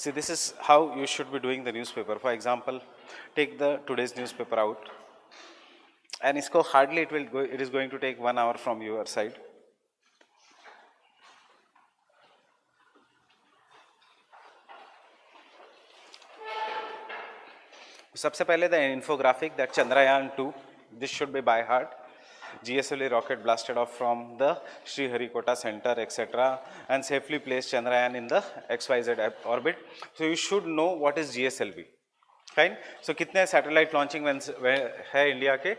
See, this is how you should be doing the newspaper. For example, take the today's newspaper out, and isko hardly it is going to take 1 hour from your side. सबसे पहले the infographic that Chandrayaan 2, this should be by heart. GSLV rocket blasted off from the Sriharikota center, etc., and safely placed Chandrayaan in the XYZ orbit. So you should know what is GSLV. Fine. So कितने satellite launching है India के?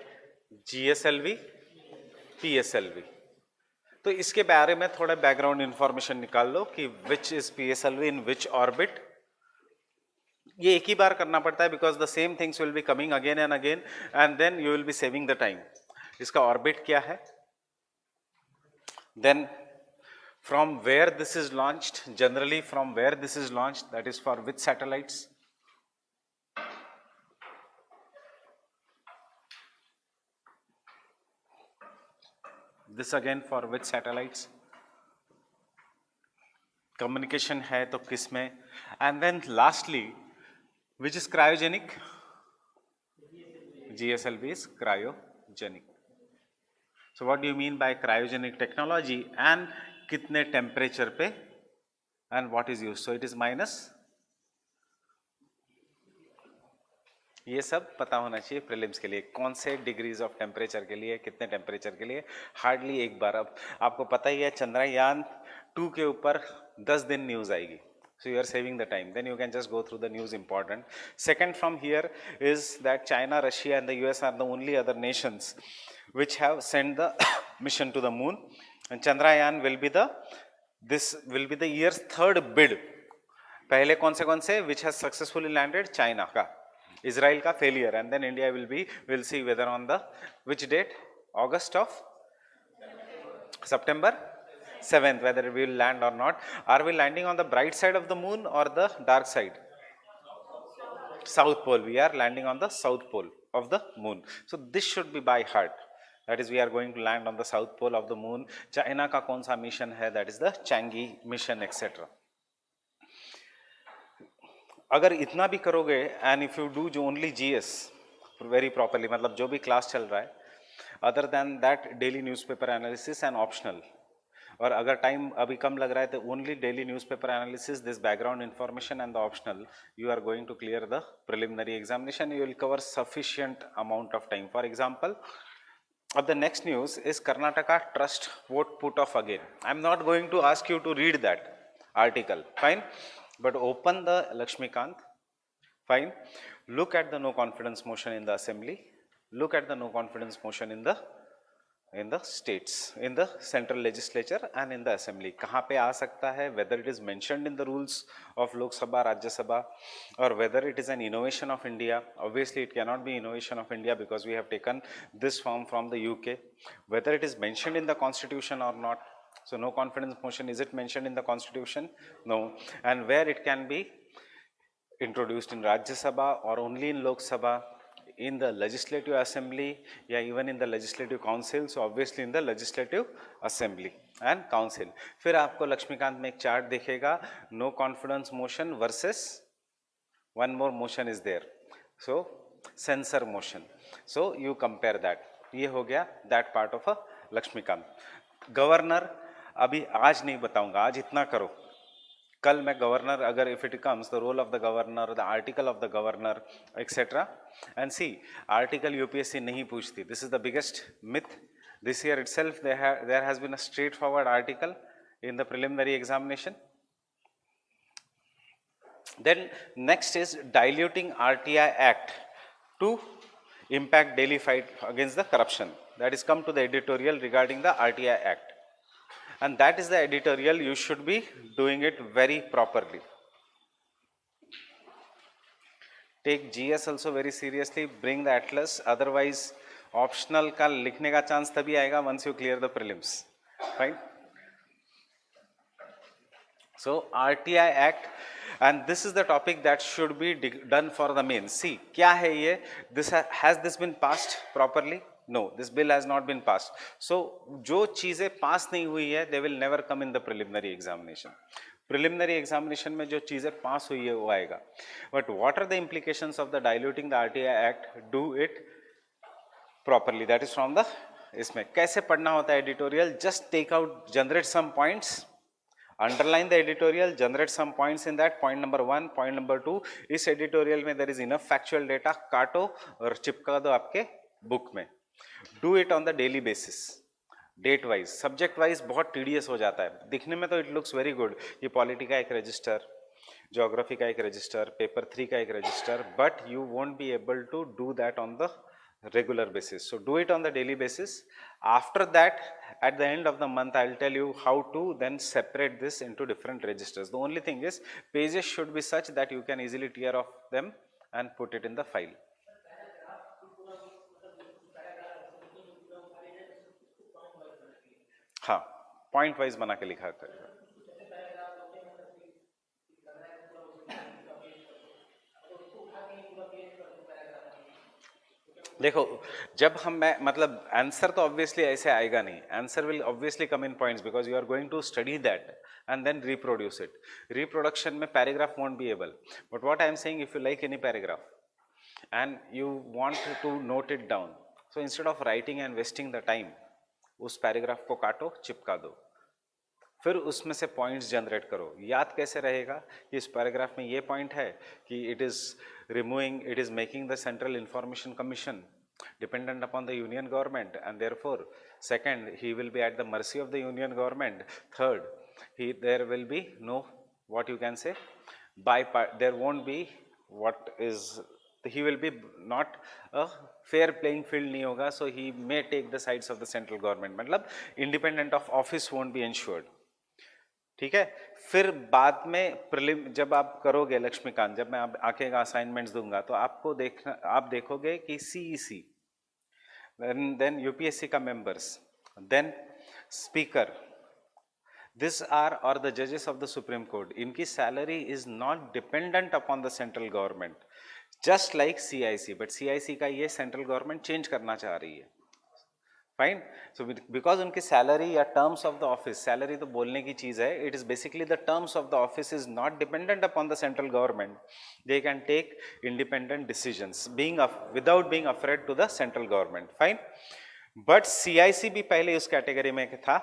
GSLV, PSLV. तो इसके बारे में थोड़ा background information निकाल लो कि which is PSLV in which orbit. ये एक ही बार करना पड़ता है because the same things will be coming again and again and then you will be saving the time. इसका ऑर्बिट क्या है, then from where this is launched, generally from where this is launched, that is for which satellites. This again for which satellites. Communication है तो किस में, and then lastly which is cryogenic. GSLV is cryogenic. So what do you mean by cryogenic technology and कितने temperature पे and what is used? So it is minus. ये सब पता होना चाहिए प्रीलिम्स के लिए, कौन से डिग्रीज ऑफ टेम्परेचर के लिए, कितने टेम्परेचर के लिए. हार्डली एक बार. अब आपको पता ही है चंद्रयान 2 के ऊपर 10 दिन न्यूज़ आएगी. So you are saving the time. Then you can just go through the news important. Second from here is that China, Russia and the US are the only other nations which have sent the mission to the moon. And Chandrayaan will be the year's third bid. पहले कौन से which has successfully landed? China का, Israel का failure, and then India will see whether on the which date? August of September 7th, whether we will land or not. Are we landing on the bright side of the moon or the dark side? South pole. We are landing on the south pole of the moon. So this should be by heart. That is, we are going to land on the south pole of the moon. China का कौन सा mission है? That is the Chang'e mission, etc. अगर इतना भी करोगे and if you do only GS very properly, मतलब जो भी क्लास चल रहा है, other than that daily newspaper analysis and optional. और अगर टाइम अभी कम लग रहा है तो only daily newspaper analysis, this background information and the optional, you are going to clear the preliminary examination. You will cover sufficient amount of time. For example, अब the next news is Karnataka trust vote put off again. I am not going to ask you to read that article, fine, but open the Laxmikanth, fine, look at the no confidence motion in the assembly, look at the no confidence motion in the states, in the central legislature and in the assembly. कहाँ पे आ सकता है, whether it is mentioned in the rules of Lok Sabha, Rajya Sabha, or whether it is an innovation of India. Obviously it cannot be innovation of India because we have taken this form from the UK. Whether it is mentioned in the constitution or not. So no confidence motion, is it mentioned in the constitution? No. And where it can be introduced in Rajya Sabha or only in Lok Sabha, in the legislative assembly, या even in the legislative council. So obviously in the legislative assembly and council. फिर आपको लक्ष्मीकांत में एक chart दिखेगा, no confidence motion versus one more motion is there, so censor motion. So you compare that. ये हो गया that part of a Laxmikanth. Governor अभी आज नहीं बताऊंगा, आज इतना करो. कल मैं गवर्नर, अगर if it comes the role of the governor, the article of the governor, etcetera. And see, article UPSC नहीं पूछती. This is the biggest myth. This year itself there has been a straightforward article in the preliminary examination. Then next is diluting RTI act to impact daily fight against the corruption. That is come to the editorial regarding the RTI act. And that is the editorial. You should be doing it very properly. Take GS also very seriously. Bring the atlas. Otherwise, optional का लिखने का chance तभी आएगा once you clear the prelims. Right? So RTI Act, and this is the topic that should be done for the main. See, क्या है ये? Has this been passed properly? No, this bill has not been passed. So जो चीजें पास नहीं हुई है, they will never come in the preliminary examination. Preliminary examination में जो चीज़ें पास हुई है वो आएगा. But what are the implications of the diluting the RTI act, do it properly, that is from the. इसमें कैसे पढ़ना होता है editorial, just take out, generate some points, underline the editorial, generate some points in that. Point number 1, point number 2, इस editorial में there is enough factual data, काटो और चिपका दो आपके बुक में. Do it on the daily basis, date wise, subject wise बहुत tedious हो जाता है. दिखने में तो इट लुक्स वेरी गुड कि पॉलिटी का एक रजिस्टर, ज्योग्राफी का एक रजिस्टर, पेपर 3 का एक register, but you won't be able to do that on the regular basis. So do it on the daily basis. After that, at the end of the month, I'll tell you how to then separate this into different registers. The only thing is pages should be such that you can easily tear off them and put it in the file. हाँ, point wise बना के लिखा करेगा. देखो, जब हम मैं मतलब आंसर तो ऑब्वियसली ऐसे आएगा नहीं. Answer will obviously come in points because you are going to study that and then reproduce it. Reproduction में paragraph won't be able, but what I am saying, if you like any paragraph and you want to note it down, so instead of writing and wasting the time, उस paragraph को काटो, चिपका दो, फिर उसमें से points generate करो. याद कैसे रहेगा कि इस पैराग्राफ में ये पॉइंट है कि it is removing, it is making the central information commission dependent upon the union government, and therefore second, he will be at the mercy of the union government. Third, there will be no, what you can say, there won't be what is, he will be not a fair playing field नहीं होगा, so he may take the sides of the central government. मतलब independent of office won't be ensured. ठीक है. फिर बाद में prelim जब आप करोगे लक्ष्मीकांत, जब मैं आके का असाइनमेंट्स दूंगा तो आपको देखना, आप देखोगे कि सीईसी, देन यूपीएससी का members, then speaker, this are और द जजेस ऑफ द सुप्रीम कोर्ट, इनकी salary is not dependent upon the central government, just like CIC. But CIC का ये सेंट्रल गवर्नमेंट चेंज करना चाह रही है. फाइन. सो बिकॉज उनकी सैलरी या terms of the office, salary तो बोलने की चीज है, it is basically the terms of the office is not dependent upon the central government, they can take independent decisions being without being afraid to the central government. Fine. But CIC भी पहले उस category में था.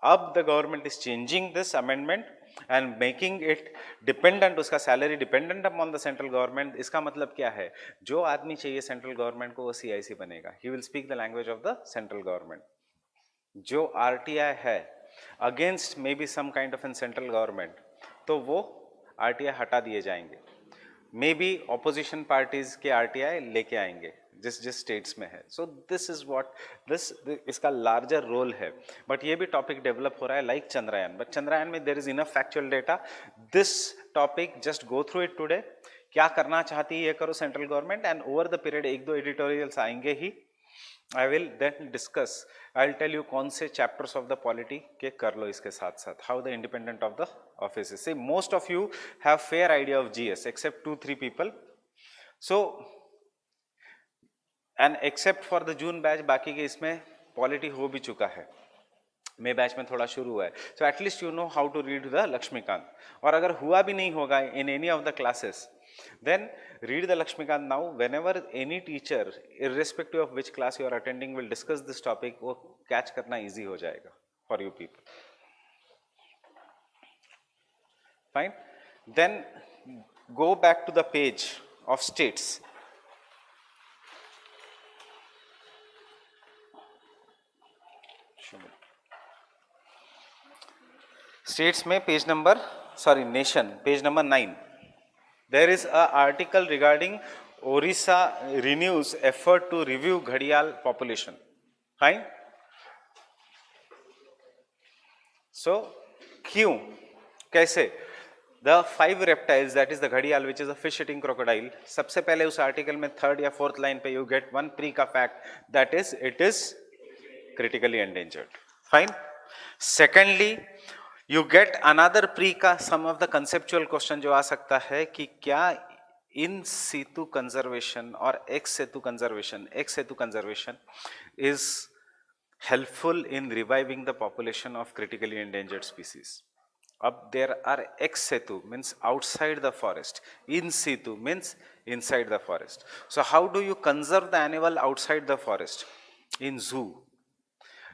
अब the government is changing this amendment and making it dependent, उसका salary dependent upon the central government. इसका मतलब क्या है, जो आदमी चाहिए सेंट्रल गवर्नमेंट को वो सीआईसी बनेगा. He will speak the language of the central government. जो आरटीआई है against maybe some kind of an central government, तो वो आरटीआई हटा दिए जाएंगे. मे बी ऑपोजिशन पार्टीज के आरटीआई लेके आएंगे जिस जिस स्टेट्स में है. So this is what this, इसका लार्जर रोल है. बट ये भी टॉपिक डेवलप हो रहा है लाइक चंद्रयान. बट चंद्रयान में there is enough factual data. This topic just go through it today. क्या करना चाहती है ये करो central government, and over the period एक दो एडिटोरियल्स आएंगे ही. I will then discuss, I will tell you कौन से चैप्टर्स ऑफ द पॉलिटी के कर लो इसके साथ साथ, how the independent of the office. See most of you have fair idea of GS except 2-3 people. So and except for the June batch, बाकी के इसमें पॉलिटी हो भी चुका है. मई बैच में थोड़ा शुरू हुआ है. So at least you know how to read the Laxmikanth. और अगर हुआ भी नहीं होगा in any of the classes, then read the Lakshmikant now. Whenever any teacher, irrespective of which class you are attending, will discuss this topic, वो catch करना easy हो जाएगा for you people. Fine. Then go back to the page of states. States में page number, nation, page number 9. There is an article regarding Orissa renews effort to review Ghadial population. Fine. So, क्यों, कैसे? The 5 reptiles, that is the Ghadial, which is a fish-eating crocodile. सबसे पहले उस article में 3rd या 4th line पे you get one pre का fact, that is it is critically endangered. Fine. Secondly, you get another pre का some of the conceptual question जो आ सकता है कि क्या in situ conservation और ex situ conservation is helpful in reviving the population of critically endangered species. Up there are ex situ means outside the forest. In situ means inside the forest. So how do you conserve the animal outside the forest? In zoo,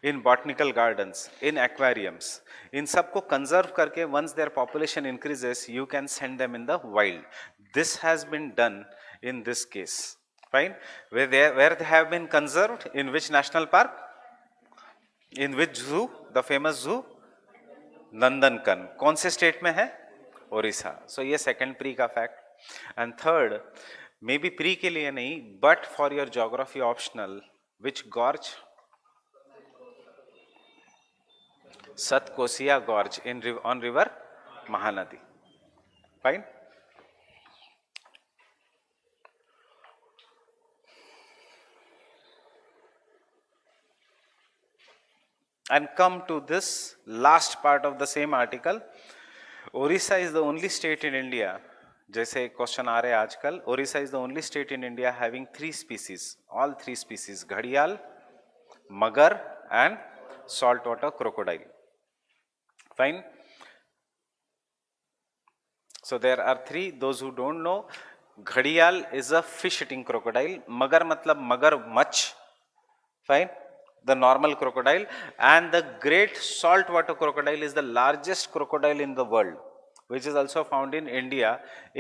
in botanical gardens, in aquariums. In सबको conserve करके once their population increases, you can send them in the wild. This has been done in this case. Fine. Where they have been conserved? In which national park? In which zoo? The famous zoo? नंदनकन. कौन से state में है? ओडिशा. सो ये second pre का fact. And third, may be pre के लिए नहीं, but for your geography optional, which gorge? Satkosia gorge in on river Mahanadi. Fine. And come to this last part of the same article. Orissa is the only state in India, जैसे question आ रहे हैं आजकल, Odisha is the only state in India having 3 species, all 3 species, घड़ियाल, मगर and salt water crocodile. Fine. So there are 3. Those who don't know, घड़ियाल is a fish eating crocodile. मगर मतलब मगर मच्छ. Fine. The normal crocodile, and the great saltwater crocodile is the largest crocodile in the world, which is also found in India,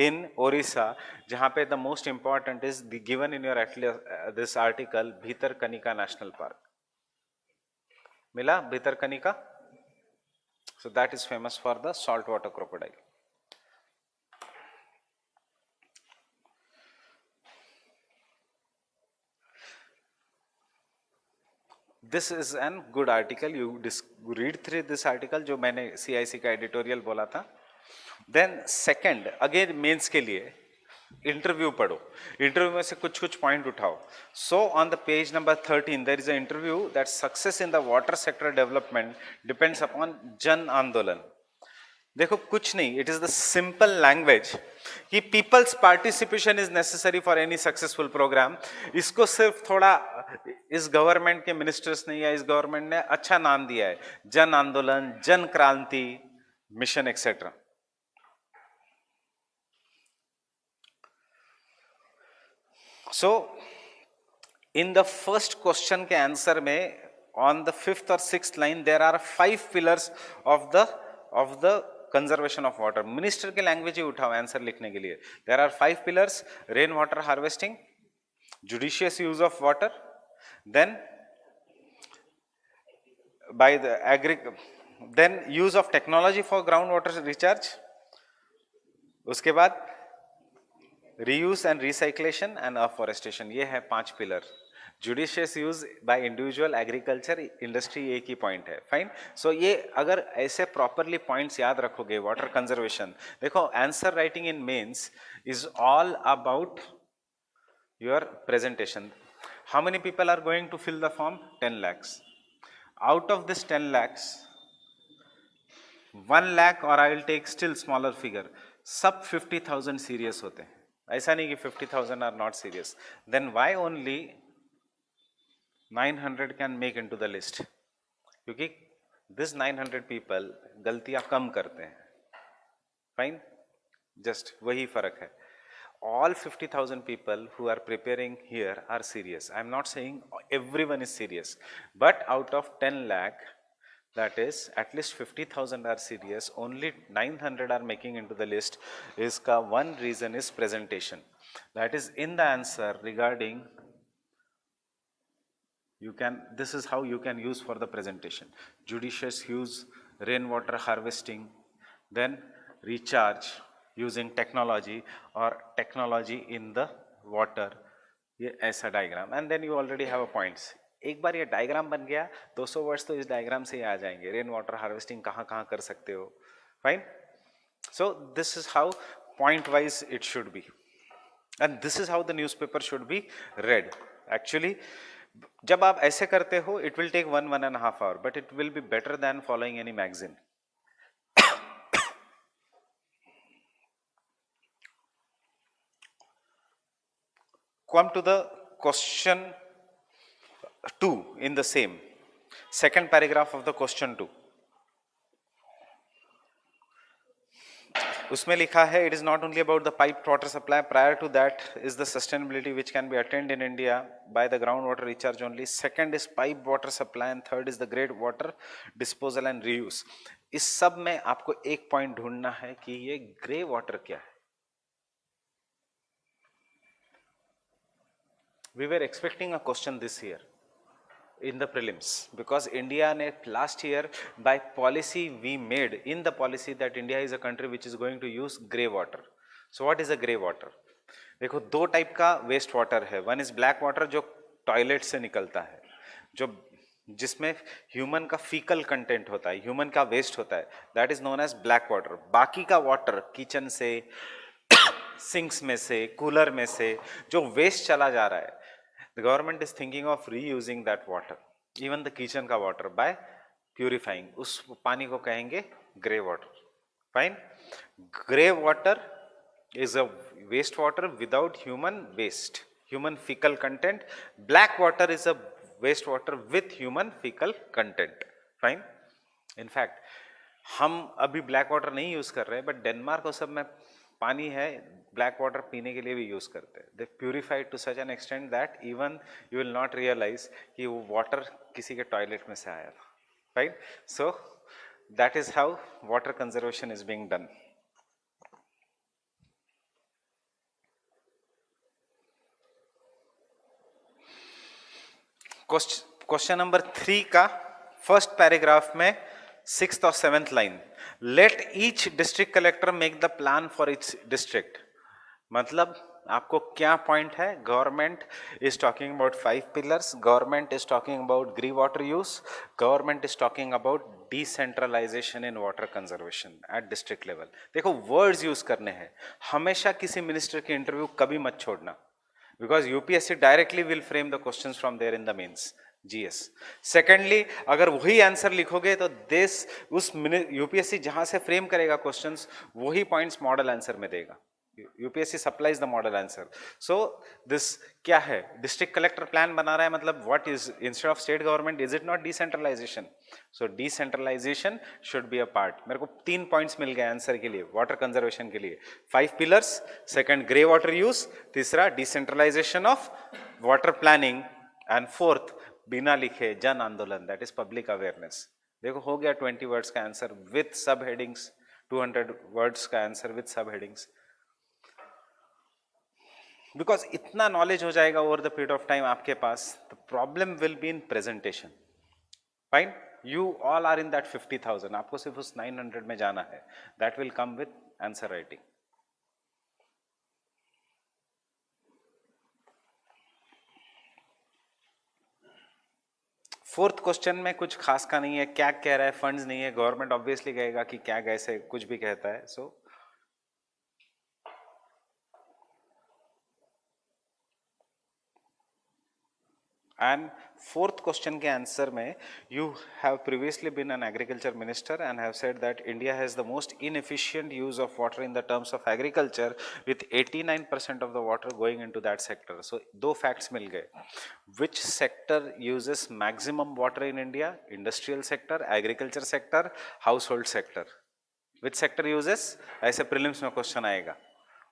in Orissa, जहाँ पे the most important is given in your this article, Bhitarkanika National Park. मिला Bhitarkanika? So that is famous for the saltwater crocodile. This is an good article. You read through this article जो मैंने CIC का editorial बोला था. Then second, again mains के लिए interview पढ़ो. Interview में से कुछ पॉइंट उठाओ. So on the page number 13 there is an interview that success in the water sector development depends upon जन आंदोलन. देखो कुछ नहीं, it is the simple language कि people's participation is necessary for any successful programme. इसको सिर्फ थोड़ा इस गवर्नमेंट के मिनिस्टर्स ने या इस गवर्नमेंट ने अच्छा नाम दिया है, जन आंदोलन, जन क्रांति mission etcetera. So in the first question के आंसर में ऑन द 5th और 6th line there are 5 pillars of the conservation of water. Minister के लैंग्वेज ही उठाओ आंसर लिखने के लिए. There are 5 pillars: rain water harvesting, judicious use of water, then then use of technology for groundwater recharge, उसके बाद reuse and recyclation and afforestation. ये है 5 pillar. Judicious use by individual, agriculture, industry, एक ही point है. Fine. सो ये अगर ऐसे प्रॉपरली पॉइंट्स याद रखोगे, वाटर कंजर्वेशन. देखो answer writing in mains is all about your presentation. How many people are going to fill the form? 10 lakhs. Out of this 10 lakhs, 1 lakh, और I will take still smaller figure, सब 50,000 serious होते हैं. ऐसा नहीं कि 50,000 are not serious. Then why only 900 can make into the list? क्योंकि this 900 people गलतियां कम करते हैं. फाइन. जस्ट वही फर्क है. All 50,000 people who are preparing here are serious. I am not saying everyone is serious, but out of 10 lakh, that is at least 50,000 are serious. Only 900 are making into the list. इसका one reason is presentation. That is in the answer regarding. This is how you can use for the presentation: judicious use, rainwater harvesting, then recharge using technology, or technology in the water. ये ऐसा diagram, and then you already have a points. एक बार ये diagram बन गया, 200 words तो इस diagram से ही आ जाएंगे. रेन वाटर हार्वेस्टिंग कहाँ कहाँ कर सकते हो. Fine. So this is how point wise it should be, and this is how the newspaper should be read. Actually जब आप ऐसे करते हो, it will take 1.5 hour, but it will be better than following any magazine. Come to the question 2 in the same second paragraph of the question 2. उसमें लिखा है it is not only about the piped water supply, prior to that is the sustainability which can be attained in India by the groundwater recharge only, second is piped water supply and third is the grey water disposal and reuse. इस सब में आपको एक point ढूंढना है कि ये grey water क्या है. We were expecting a question this year in the prelims because India ne last year by policy we made in the policy that India is a country which is going to use grey water. So what is a grey water? देखो दो type का waste water है. One is black water जो toilet से निकलता है, जो जिसमें ह्यूमन का फीकल कंटेंट होता है, ह्यूमन का वेस्ट होता है, that is known as black water. बाकी का वाटर किचन से, सिंक्स में से, कूलर में से जो वेस्ट चला जा रहा है, the government is thinking of reusing that water, even the kitchen ka water, by purifying. उस पानी को कहेंगे grey water. Fine. Grey water is a waste water without human waste, human fecal content. Black water is a waste water with human fecal content. Fine. In fact, हम अभी black water नहीं use कर रहे, but Denmark और सब में पानी है, ब्लैक वाटर पीने के लिए भी यूज करते हैं. They purified to such an extent that even you will not realise कि वो वाटर किसी के टॉयलेट में से आया था. Right. So that is how water conservation is being done. Question number 3 का फर्स्ट पैराग्राफ में 6th और 7th line, let each district collector make the plan for its district. मतलब आपको क्या पॉइंट है? Government is talking about 5 pillars, government is talking about grey water use, government is talking about decentralisation in water conservation at district level. देखो words use करने हैं. हमेशा किसी minister की इंटरव्यू कभी मत छोड़ना, because UPSC directly will frame the questions from there in the mains GS. Secondly, अगर वही आंसर लिखोगे तो देश उस UPSC जहां से फ्रेम करेगा क्वेश्चंस, वही पॉइंट्स मॉडल आंसर में देगा. UPSC supplies the model answer. So this क्या है? डिस्ट्रिक्ट कलेक्टर प्लान बना रहा है, मतलब what is instead of state government, is it not decentralisation? So decentralisation should be a part. मेरे को 3 पॉइंट्स मिल गए आंसर के लिए, वाटर कंजर्वेशन के लिए. 5 pillars, second grey water use, तीसरा decentralisation of water planning, and fourth बिना लिखे जन आंदोलन, दैट इज पब्लिक अवेयरनेस. देखो हो गया 20 वर्ड्स का answer with sub headings, 200 words का answer with sub headings. Because इतना नॉलेज हो जाएगा over the period of time आपके पास. The problem will be in presentation. Fine. You all are in that 50,000, आपको सिर्फ उस 900 में जाना है. That will come with answer writing. Fourth question में कुछ खास का नहीं है. क्या कह रहा है? फंड्स नहीं है. गवर्नमेंट ऑब्वियसली कहेगा कि क्या कैसे कुछ भी कहता है. सो And fourth question के आंसर में, you have previously been an agriculture minister and have said that India has the most inefficient use of water in the terms of agriculture, with 89% of the water going into that sector. So दो facts मिल गए. Which sector uses maximum water in India? Industrial sector, agriculture sector, household sector. Which sector uses? ऐसे prelims में question आएगा.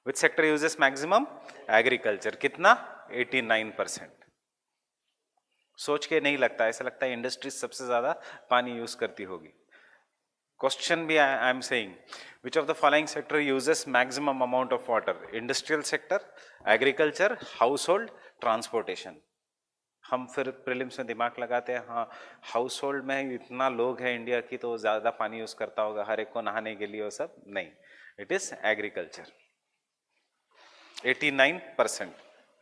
Which sector uses maximum? Agriculture. कितना? 89%. सोच के नहीं लगता, ऐसा लगता है इंडस्ट्रीज सबसे ज्यादा पानी यूज करती होगी. क्वेश्चन भी आई am saying, which of the following sector uses maximum amount of water? Industrial sector, agriculture, house hold, transportation. हम फिर प्रीलिम्स में दिमाग लगाते हैं, हाँ हाउस होल्ड में इतना लोग हैं इंडिया की तो ज्यादा पानी यूज करता होगा हर एक को नहाने के लिए, वो सब नहीं. It is agriculture. 89%.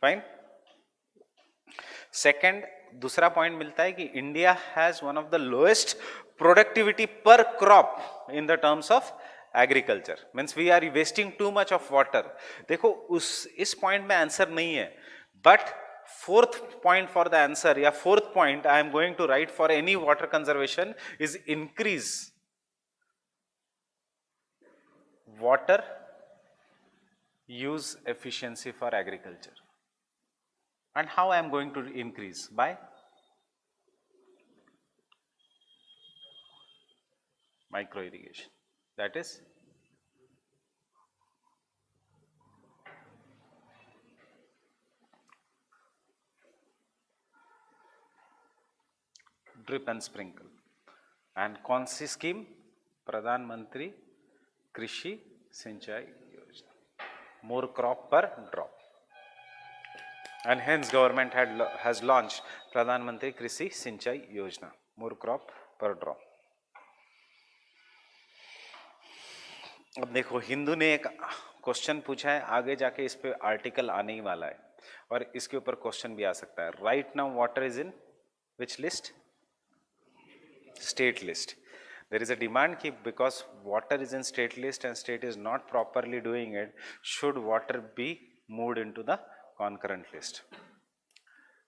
Fine. Second, दूसरा पॉइंट मिलता है कि India has one of the lowest productivity पर crop in the terms of agriculture. Means we are wasting too much of water. देखो इस पॉइंट में आंसर नहीं है, but fourth point for the answer, या fourth point I am going to write for any water conservation is increase water use efficiency for agriculture. And how I am going to increase? By micro irrigation. That is drip and sprinkle. And कौन सी scheme? प्रधानमंत्री कृषि सिंचाई योजना. More crop पर drop. And hence government has launched Pradhan Mantri Krishi Sinchai Yojana, more crop per drop. अब देखो हिंदू ने एक क्वेश्चन पूछा है, आगे जाके इस पे आर्टिकल आने ही वाला है और इसके ऊपर क्वेश्चन भी आ सकता है. Right now water is in which list? State list. There is a demand कि because water is in state list and state is not properly doing it, should water be moved into the concurrent list.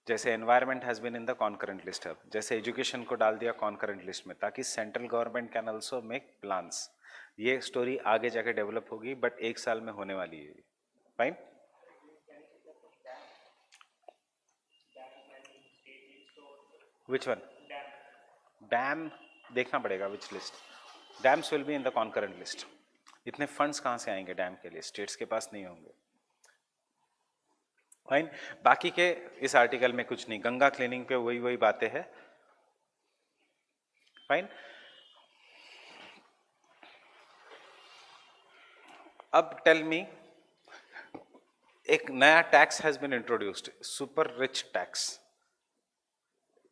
जैसे environment has been in the concurrent list, अब जैसे education को डाल दिया concurrent list में ताकि central government can also make plans. ये story आगे जाके डेवलप होगी बट एक साल में होने वाली है. फाइन. Which one? डैम देखना पड़ेगा विच list. Dams will be in the concurrent list. इतने फंड्स कहाँ से आएंगे डैम के लिए? स्टेट्स के पास नहीं होंगे. फाइन. बाकी के इस आर्टिकल में कुछ नहीं. गंगा क्लीनिंग पे वही बातें हैं. फाइन. अब टेल मी, एक नया tax has been introduced, super rich tax.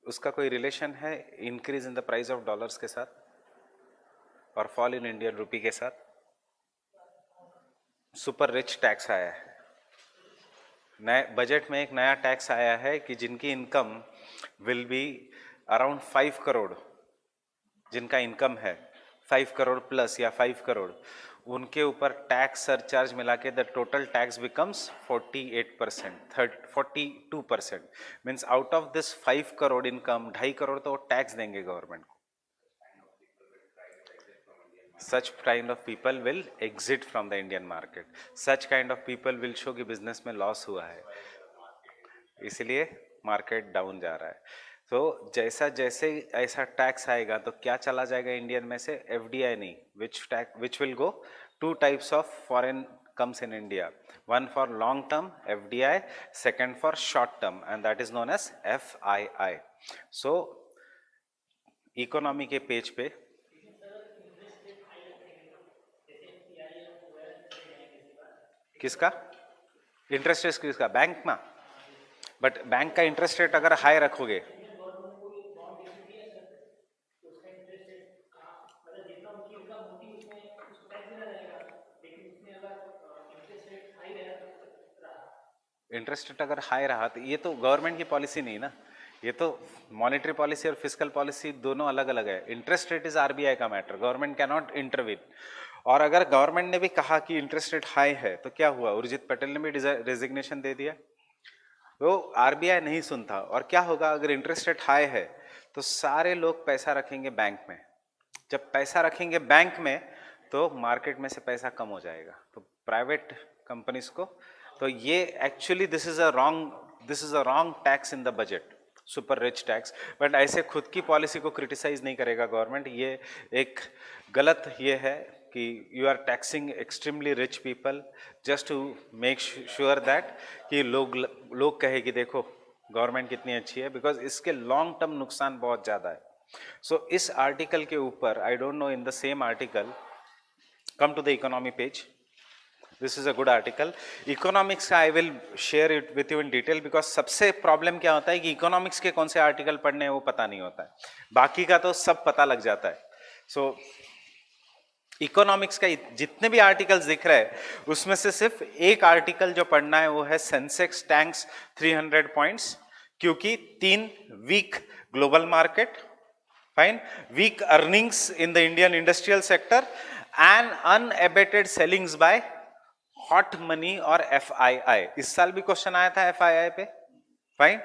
उसका कोई रिलेशन है increase in the price of dollars के साथ और फॉल इन इंडियन रुपी के साथ? सुपर रिच टैक्स आया है. नए बजट में एक नया टैक्स आया है कि जिनकी income will be around 5 crore, जिनका इनकम है 5 करोड़ प्लस या 5 करोड़, उनके ऊपर टैक्स सरचार्ज मिला के the total tax becomes 48%, 42%. Means out of this 5 crore income 2.5 crore तो टैक्स देंगे गवर्नमेंट को. Such kind of people will exit from the Indian market. Such kind of people will show कि बिजनेस में लॉस हुआ है, इसलिए मार्केट डाउन जा रहा है. तो जैसे ऐसा टैक्स आएगा तो क्या चला जाएगा इंडियन में से? एफडीआई नहीं. Which will go? 2 types of foreign comes in India. One for long term FDI, second for short term, and that is known as FII. So economy के पेज पे किसका इंटरेस्ट रेट? किसका? Bank में. But bank का interest rate अगर high रखोगे, interest rate अगर high रहा तो ये तो गवर्नमेंट की पॉलिसी नहीं ना, ये तो मॉनेटरी पॉलिसी और फिस्कल पॉलिसी दोनों अलग अलग है. इंटरेस्ट रेट इज आरबीआई का matter, government can not intervene. और अगर गवर्नमेंट ने भी कहा कि इंटरेस्ट रेट हाई है तो क्या हुआ? उर्जित पटेल ने भी रेजिग्नेशन दे दिया. वो आरबीआई नहीं सुनता. और क्या होगा अगर इंटरेस्ट रेट हाई है? तो सारे लोग पैसा रखेंगे बैंक में. जब पैसा रखेंगे बैंक में तो मार्केट में से पैसा कम हो जाएगा तो प्राइवेट कंपनीज को. तो ये actually this is a wrong tax in the budget, super rich tax. But ऐसे खुद की पॉलिसी को क्रिटिसाइज नहीं करेगा गवर्नमेंट. ये एक गलत ये है कि you are taxing extremely rich people just to make sure that कि लोग कहे कि देखो गवर्नमेंट कितनी अच्छी है, बिकॉज इसके लॉन्ग टर्म नुकसान बहुत ज़्यादा है. सो इस आर्टिकल के ऊपर I don't know, in the same article, come to the economy page. This is a good article. Economics का I will share it with you in detail, because सबसे प्रॉब्लम क्या होता है कि इकोनॉमिक्स के कौन से आर्टिकल पढ़ने हैं वो पता नहीं होता है, बाकी का तो सब पता लग जाता है. सो इकोनॉमिक्स का जितने भी आर्टिकल्स दिख रहे हैं उसमें से सिर्फ एक आर्टिकल जो पढ़ना है वो है सेंसेक्स टैंक्स 300 पॉइंट्स, क्योंकि 3 weak global market, fine, weak earnings in the Indian industrial sector and unabated sellings by hot money और एफआईआई. इस साल भी क्वेश्चन आया था एफआईआई पे. Fine.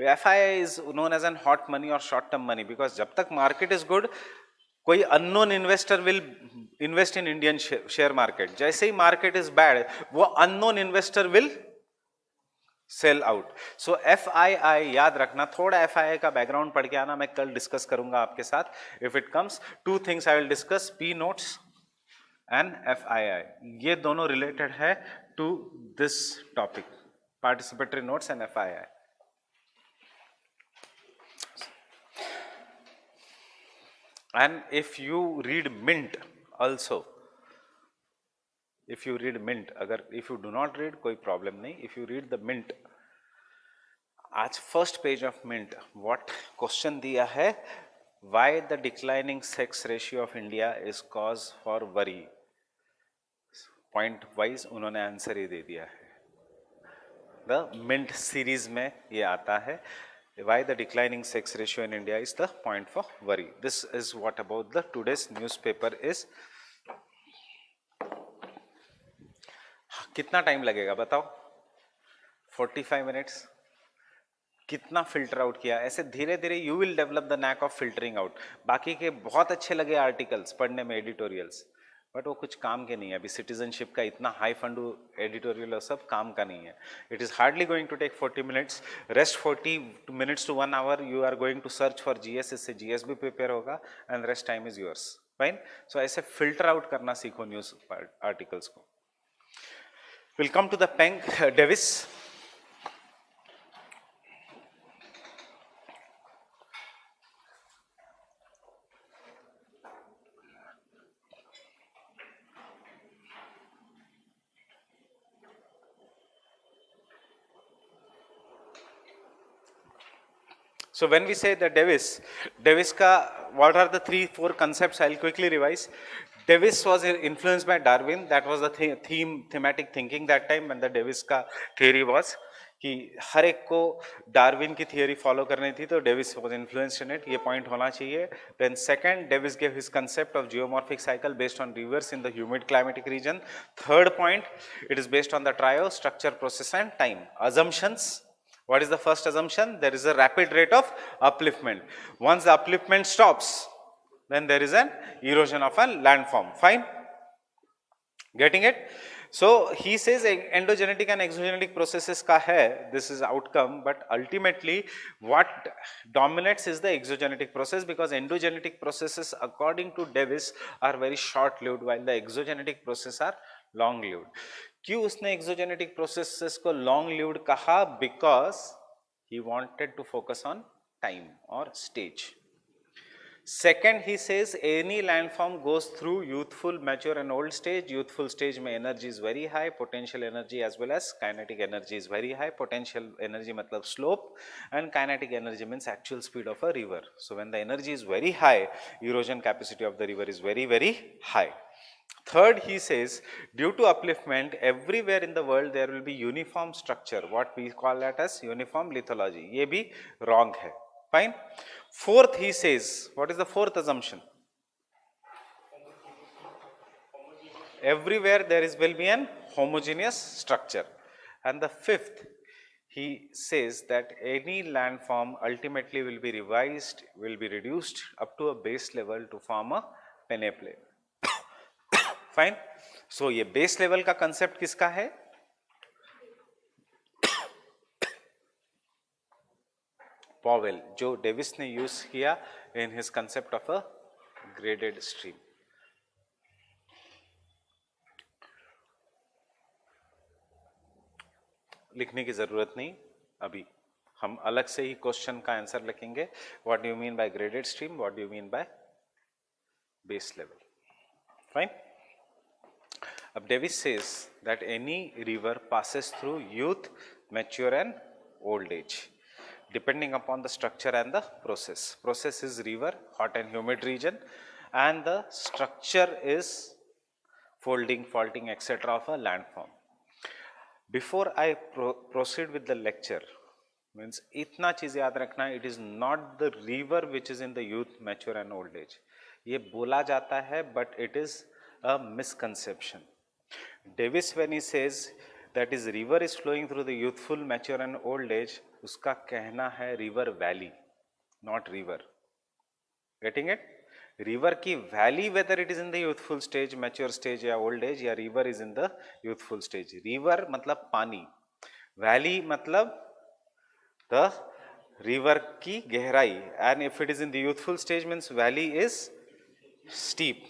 FII is known as an hot money और short term money, because जब तक मार्केट इज गुड कोई unknown investor will invest in Indian share market. जैसे ही मार्केट इज बैड वो unknown investor will sell out. So FII याद रखना. थोड़ा एफआईआई का बैकग्राउंड पढ़ के आना, मैं कल डिस्कस करूंगा आपके साथ if it comes. 2 things I will discuss, P notes and FII. ये दोनों रिलेटेड है to this topic, participatory notes and FII. And if you read Mint also, if you read Mint, अगर if you do not read कोई problem नहीं, if you read the Mint, आज first page of Mint what question दिया है, why the declining sex ratio of India is cause for worry, point wise उन्होंने answer ही दे दिया है। द मिंट सीरीज में ये आता है, why the declining sex ratio in India is the point for worry. This is what about the today's newspaper is. कितना टाइम लगेगा बताओ? 45 मिनट्स। कितना फिल्टर आउट किया? ऐसे धीरे धीरे you will develop the NAAC of filtering out. बाकी के बहुत अच्छे लगे आर्टिकल्स पढ़ने में, एडिटोरियल्स, बट वो कुछ काम के नहीं है। अभी सिटीजनशिप का इतना हाई फंडू एडिटोरियल और सब काम का नहीं है। It is hardly going to take 40 minutes, rest 40 minutes to 1 hour you are going to search for GS, इससे जीएस भी प्रिपेयर होगा and rest time is yours. Fine. So ऐसे फिल्टर आउट करना सीखो न्यूज आर्टिकल्स को। Will come to the Penck Davis. So when we say the Davis ka, what are the 3-4 concepts? I'll quickly revise. Davis was influenced by Darwin. That was the thematic thinking that time when the Davis का theory was कि हर एक को Darwin की theory follow करनी थी, तो Davis was influenced in it, ये point होना चाहिए। Then second, Davis gave his concept of geomorphic cycle based on rivers in the humid climatic region. Third point, it is based on the trio, structure, process and time. Assumptions. What is the first assumption? There is a rapid rate of upliftment. Once the upliftment stops, then there is an erosion of a landform. Fine? Getting it? So he says endogenetic and exogenetic processes का है, this is outcome, but ultimately what dominates is the exogenetic process, because endogenetic processes according to Davis are very short lived while the exogenetic processes are long lived. क्यों उसने exogenetic processes को long lived कहा? Because he wanted to focus on time और stage. Second, he says any landform goes through youthful, mature and old stage. Youthful stage में energy is very high, potential energy as well as kinetic energy is very high. Potential energy मतलब slope and kinetic energy means actual speed of a river. So when the energy is very high, erosion capacity of the river is very very high. Third, he says, due to upliftment, everywhere in the world there will be uniform structure, what we call that as uniform lithology. ये भी wrong है. Fine. Fourth, he says, what is the fourth assumption? Everywhere there will be an homogeneous structure. And the fifth, he says that any landform ultimately will be revised, will be reduced up to a base level to form a peneplain. फाइन। सो ये base level का concept किसका है? Powell, जो Davis ने use किया in his concept of a graded stream. लिखने की जरूरत नहीं, अभी हम अलग से ही क्वेश्चन का आंसर लिखेंगे। What do you mean by graded stream, what do you mean by base level? Fine. अब Davis says that any river passes through youth, mature and old age, depending upon the structure and the process. Process is river, hot and humid region, and the structure is folding, faulting, etc. of a landform. Before I proceed with the lecture, means इतना चीज याद रखना, it is not the river which is in the youth, mature and old age. ये बोला जाता है, but it is a misconception. Davis, when he says that his river is flowing through the youthful, mature and old age, उसका कहना है river valley, not river. Getting it? River की valley, whether it is in the youthful stage, mature stage या old age, या river is in the youthful stage. River मतलब पानी, valley मतलब the river की गहराई, and if it is in the youthful stage means valley is steep.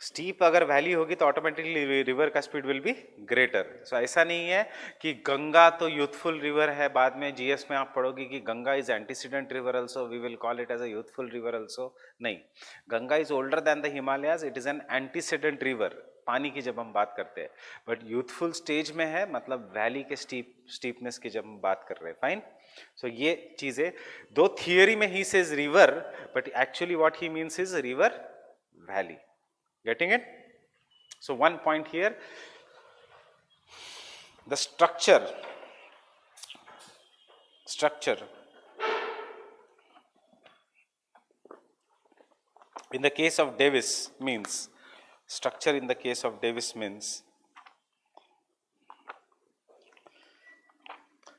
Steep अगर valley होगी तो ऑटोमेटिकली रिवर का स्पीड विल बी ग्रेटर। सो ऐसा नहीं है कि गंगा तो यूथफुल रिवर है, बाद में जीएस में आप पढ़ोगे कि Ganga is antecedent river also, we will call it as a youthful river also. नहीं, Ganga is older than the Himalayas, it is an antecedent river पानी की जब हम बात करते हैं, बट यूथफुल स्टेज में है, मतलब वैली के स्टीपनेस की जब हम बात कर रहे हैं। फाइन, सो ये चीजें दो, थियरी में he says river, but actually what he means is river valley. Getting it? So one point here, the structure in the case of Davis means, structure in the case of Davis means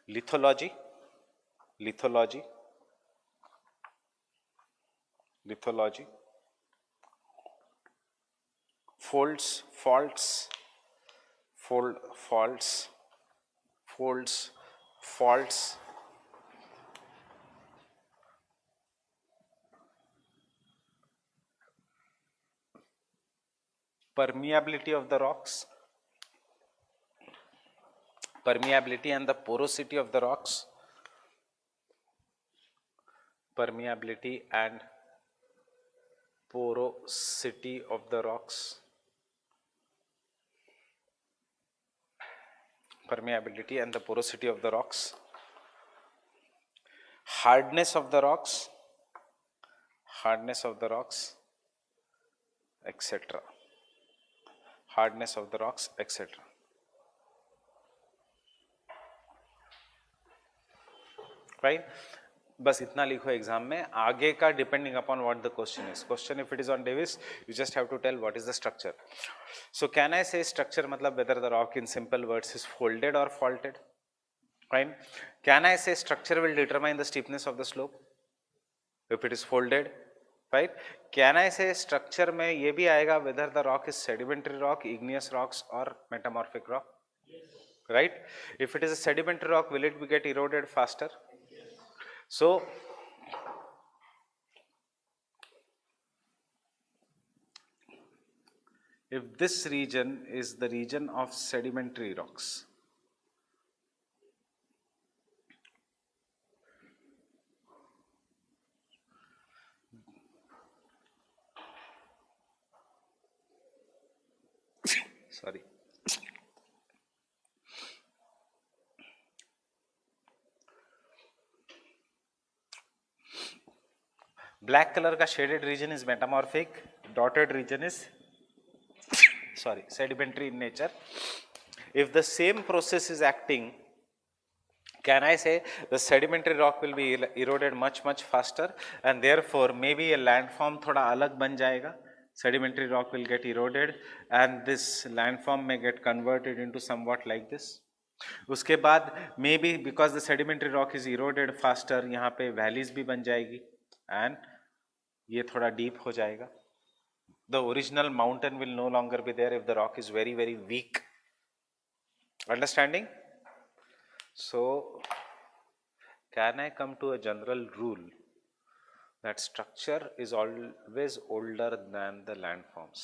lithology, folds, faults, permeability of the rocks, permeability and the porosity of the rocks, permeability and porosity of the rocks, permeability and the porosity of the rocks, hardness of the rocks, etc. hardness of the rocks, etc. Right, बस इतना लिखो exam में, आगे का depending upon what the question is. Question if it is on Davis, you just have to tell what is the structure. So can I say structure मतलब whether the rock in simple words is folded और faulted. Fine, can I say structure will determine the steepness of the slope if it is folded. Right, can I say structure में ये भी आएगा whether the rock is sedimentary rock, igneous rocks और metamorphic rock. right, if it is a sedimentary rock, will it be get eroded faster? So if this region is the region of sedimentary rocks, sorry, black color का shaded region is metamorphic, dotted region is sorry sedimentary in nature. If the same process is acting, can I say the sedimentary rock will be eroded much faster and therefore maybe a landform थोड़ा अलग बन जाएगा, sedimentary rock will get eroded and this landform may get converted into somewhat like this. उसके बाद maybe because the sedimentary rock is eroded faster, यहाँ पे valleys भी बन जाएगी and ये थोड़ा deep हो जाएगा. The original mountain will no longer be there if the rock is very weak. Understanding? So can I come to a general rule that structure is always older than the landforms?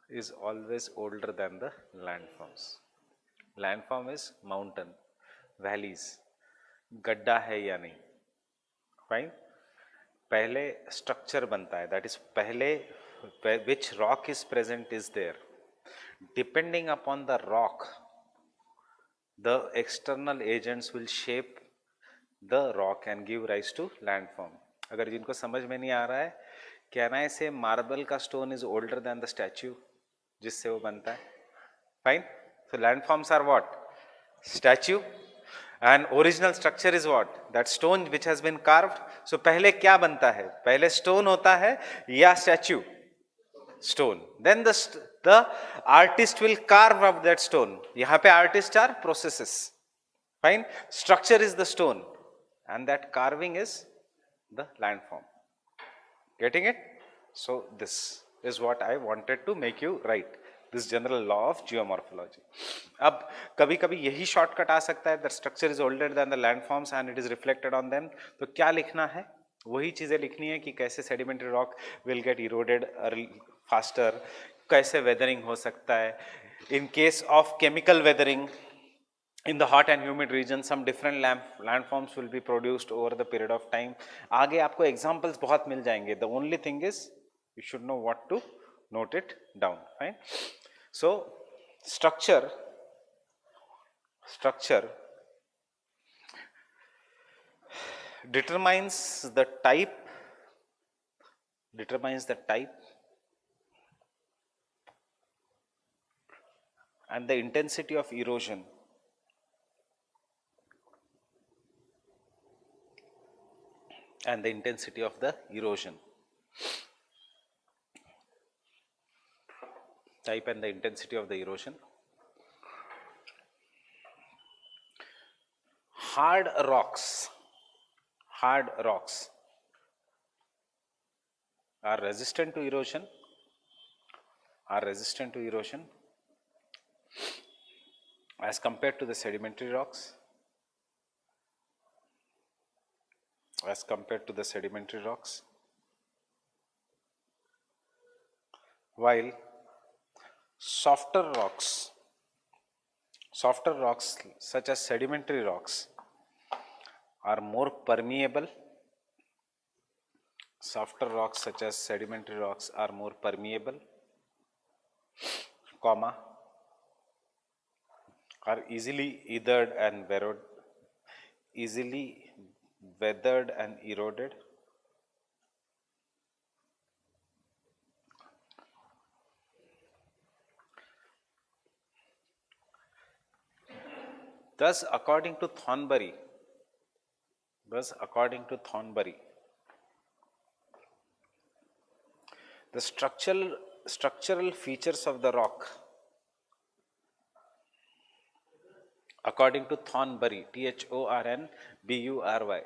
Is always older than the landforms. Landform is mountain, valleys, गड्ढा है या नहीं, fine. पहले structure बनता है, that is पहले which rock is present is there. Depending upon the rock the external agents will shape the rock and give rise to landform. अगर जिनको समझ में नहीं आ रहा है, can I say marble का stone is older than the statue जिससे वो बनता है, fine. So landforms are what? Statue and original structure is what? That stone which has been carved. So पहले क्या बनता है? पहले stone होता है या statue? Stone. Then the artist will carve up that stone. यहाँ पे artist are processes. Fine. Structure is the stone and that carving is the landform. Getting it? So this is what I wanted to make you write. This general law of geomorphology. अब कभी कभी यही shortcut आ सकता है, the structure is older than the landforms and it is reflected on them. तो क्या लिखना है वही चीज़ें लिखनी है कि कैसे sedimentary rock will get eroded faster, कैसे वेदरिंग हो सकता है, in case of chemical weathering in the hot and humid region some different landforms will be produced over the period of time. आगे आपको examples बहुत मिल जाएंगे. The only thing is you should know what to note it down. Fine. So structure determines the type and the intensity of erosion type and the intensity of the erosion. Hard rocks are resistant to erosion as compared to the sedimentary rocks, while softer rocks such as sedimentary rocks are more permeable. Comma, are easily weathered and eroded. Thus, according to Thornbury, the structural features of the rock, according to Thornbury, Thornbury,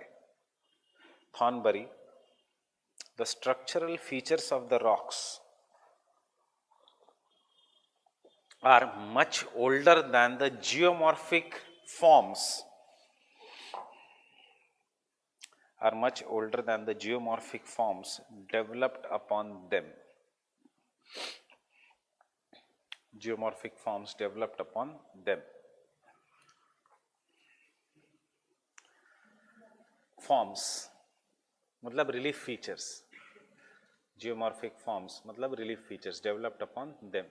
Thornbury, the structural features of the rocks are much older than the geomorphic forms developed upon them. Forms मतलब relief features, geomorphic forms मतलब relief features developed upon them.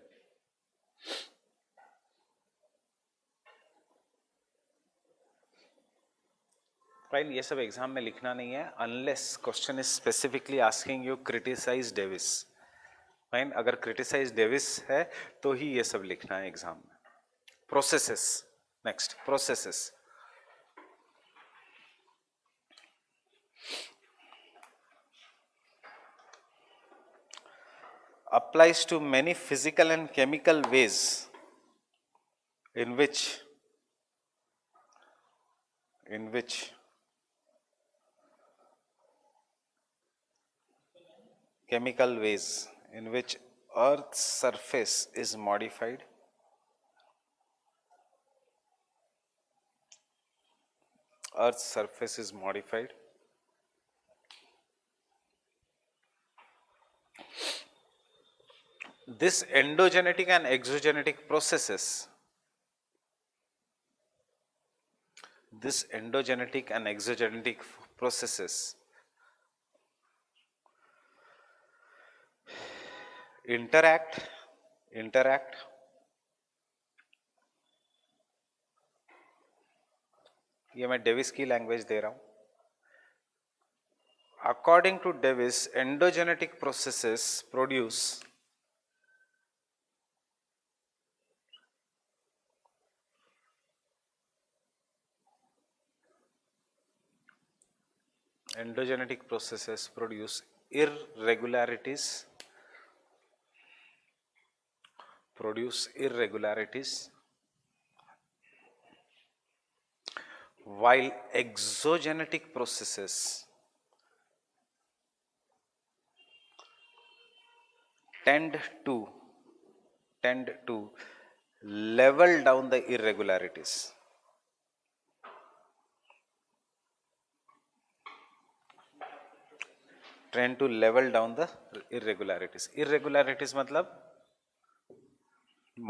Fine, ये सब exam में लिखना नहीं है unless question is specifically asking you criticise Davis. Fine, अगर criticise Davis है तो ही ये सब लिखना है एग्जाम में. Processes, next processes. applies to many physical and chemical ways in which Earth's surface is modified. This endogenetic and exogenetic processes interact ये मैं डेविस की लैंग्वेज दे रहा हूं. According to Davis, endogenetic processes produce irregularities while exogeneric processes tend to level down the irregularities. Train to level down the irregularities. Irregularities मतलब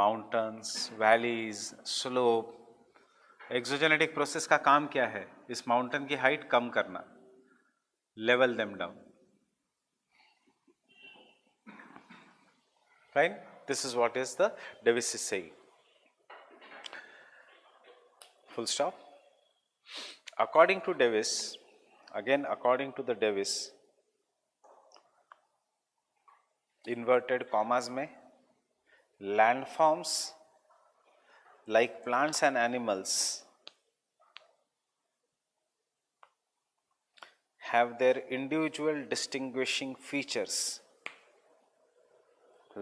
mountains, valleys, slope. Exogenetic process का काम क्या है? इस माउंटेन की हाइट कम करना, level them down. Right? This is what is the Davis is saying. Full stop. According to Davis, again according to the Davis, inverted commas में landforms like plants and animals have their individual distinguishing features.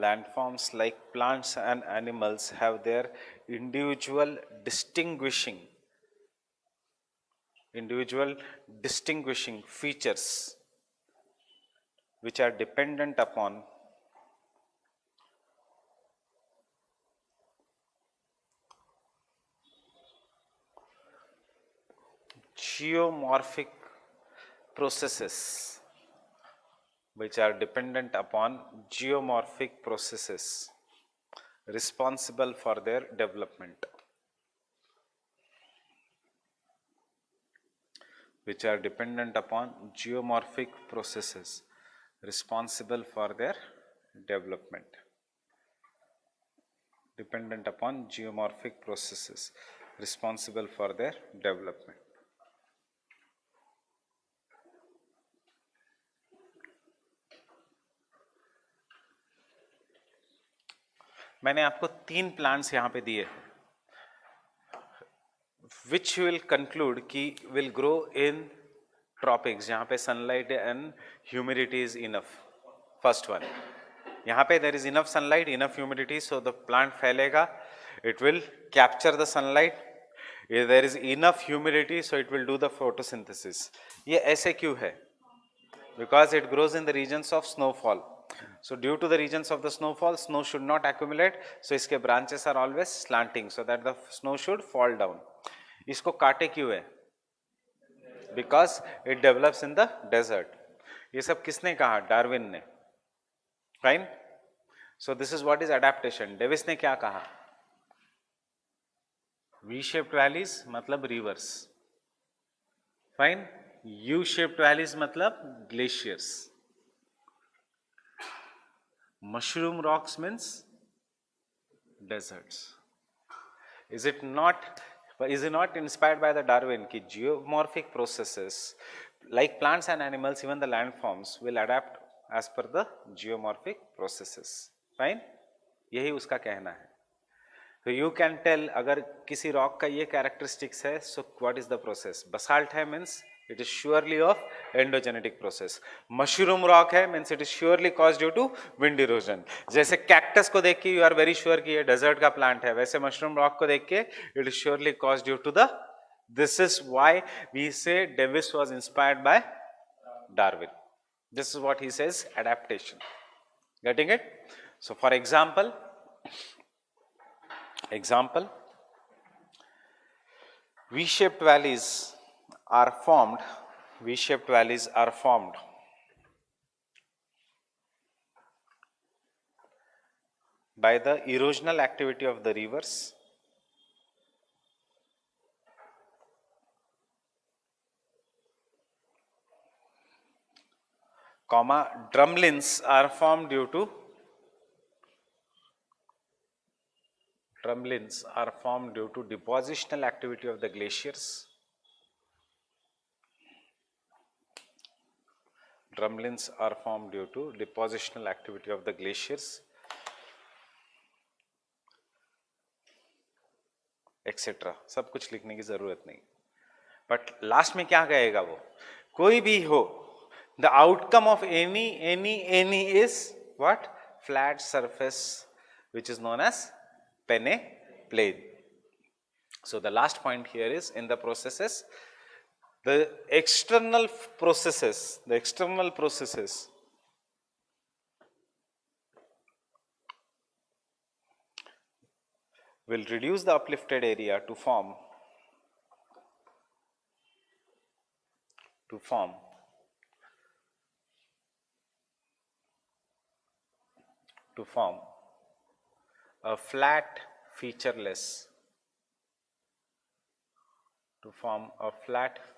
Landforms like plants and animals have their individual distinguishing features which are dependent upon geomorphic processes responsible for their development, which are dependent upon geomorphic processes responsible for their development, dependent upon geomorphic processes responsible for their development. मैंने आपको 3 plants यहाँ पे दिए, which you will conclude कि will grow in tropics, जहाँ पे sunlight and humidity is enough. First one, यहाँ पे there is enough sunlight, enough humidity, so the plant फैलेगा, it will capture the sunlight. If there is enough humidity, so it will do the photosynthesis. ये ऐसे क्यों है? Because it grows in the regions of snowfall. So due to the regions of the snowfall, snow should not accumulate, so इसके branches are always slanting so that the snow should fall down. इसको काटे क्यों है? Because it develops in the desert. ये सब किसने कहा? Darwin ने. Fine? So this is what is adaptation. Davis ने क्या कहा? V-shaped valleys मतलब rivers. Fine? U-shaped valleys मतलब glaciers. Mushroom rocks means deserts. Is it not inspired by the Darwin कि geomorphic processes like plants and animals, even the landforms will adapt as per the geomorphic processes. Fine? यही उसका कहना है. So you can tell अगर किसी rock का ये characteristics है, so what is the process? Basalt है means it is surely of endogenetic process. Mushroom rock है means it is surely caused due to wind erosion. जैसे cactus को देख के you are very sure कि ये desert का plant है, वैसे mushroom rock को देख के it is surely caused due to the. This is why we say Davis was inspired by Darwin. This is what he says, adaptation. Getting it? So for example, V-shaped valleys are formed by the erosional activity of the rivers drumlins are formed due to depositional activity of the glaciers. Drumlins are formed due to depositional activity of the glaciers, etc. सब कुछ लिखने की जरूरत नहीं. But last में क्या कहेगा वो? कोई भी हो, the outcome of any is what? Flat surface, which is known as peneplain. So the last point here is, in the processes, the external processes will reduce the uplifted area to form to form a flat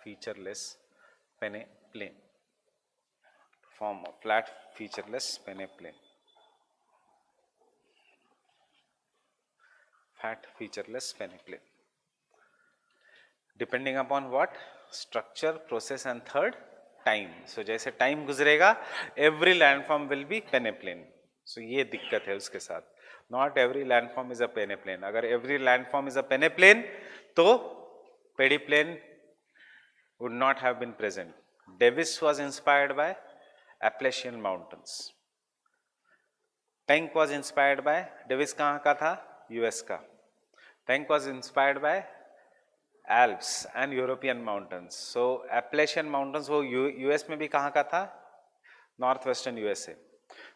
featureless peneplain. Form a flat featureless peneplain. Flat featureless peneplain. Depending upon what? Structure, process and third time. So जैसे time गुजरेगा every landform will be peneplain. So ये दिक्कत है उसके साथ. Not every landform is a peneplain. अगर every landform is a peneplain तो peneplain would not have been present. Davis was inspired by Appalachian Mountains. Penck was inspired by, Davis कहाँ का था? US का. Penck was inspired by Alps and European mountains. So Appalachian mountains वो US में भी कहाँ का था? Northwestern USA.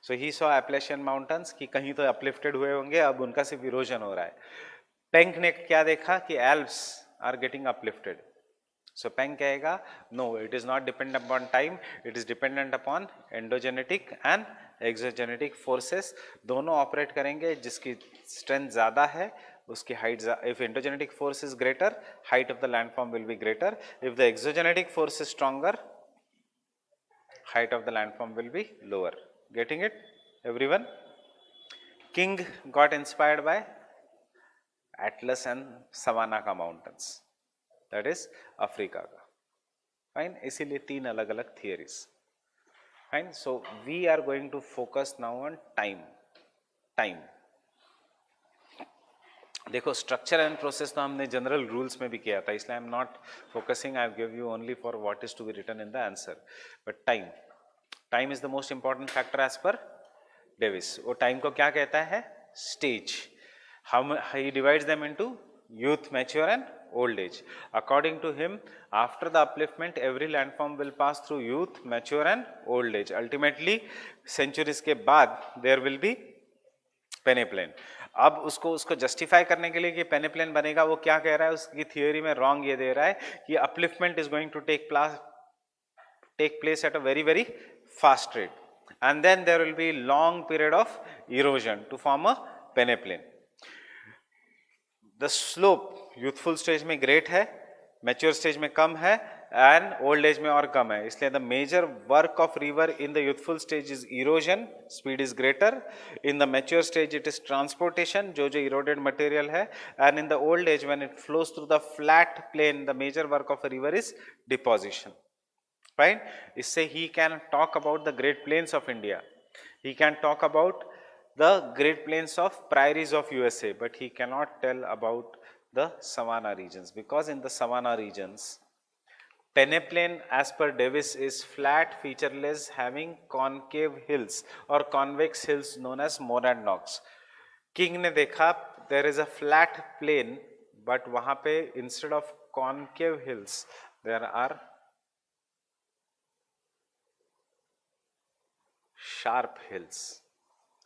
So he saw Appalachian mountains कि कहीं तो uplifted हुए होंगे, अब उनका सिर्फ erosion हो रहा है. Penck ने क्या देखा कि Alps are getting uplifted. So Penck कहेगा no, it is not dependent upon time, it is dependent upon endogenetic and exogenetic forces. दोनों ऑपरेट करेंगे, जिसकी स्ट्रेंथ ज़्यादा है उसकी height. if endogenetic force is greater, height of the landform will be greater. If the exogenetic force is stronger, height of the landform will be lower. Getting it, everyone? King got inspired by Atlas and Savannah का mountains, that is Africa का. Fine, इसीलिए तीन अलग अलग theories. Fine, so we are going to focus now on time. देखो structure and process तो हमने general rules में भी किया था, इसलिए I am not focusing, I give you only for what is to be written in the answer. But time is the most important factor as per Davis. वो time को क्या कहता है? Stage. He divides them into youth, mature and old age. According to him, after the upliftment every landform will pass through youth, mature and old age. Ultimately centuries के बाद there will be peneplain. अब उसको justify करने के लिए कि पेनेप्लेन बनेगा, वो क्या कह रहा है? उसकी थियोरी में रॉन्ग ये दे रहा है कि upliftment is going to take place at a very very fast rate, and then there will be long period of erosion to form a peneplain. The slope youthful stage में great है, mature stage में कम है and old age में और कम है. इसलिए the major work of river in the youthful stage is erosion, speed is greater. In the mature stage it is transportation, जो इरोडेड मटेरियल है. And in the old age when it flows through the flat plain, the major work of a river is deposition. Right, इससे he can talk about the great plains of India, he can talk about the great plains of prairies of USA, but he cannot tell about the savanna regions, because in the savanna regions peneplain as per Davis is flat, featureless, having concave hills or convex hills known as monadnocks. King ने देखा there is a flat plain, but वहाँ पे instead of concave hills there are sharp hills.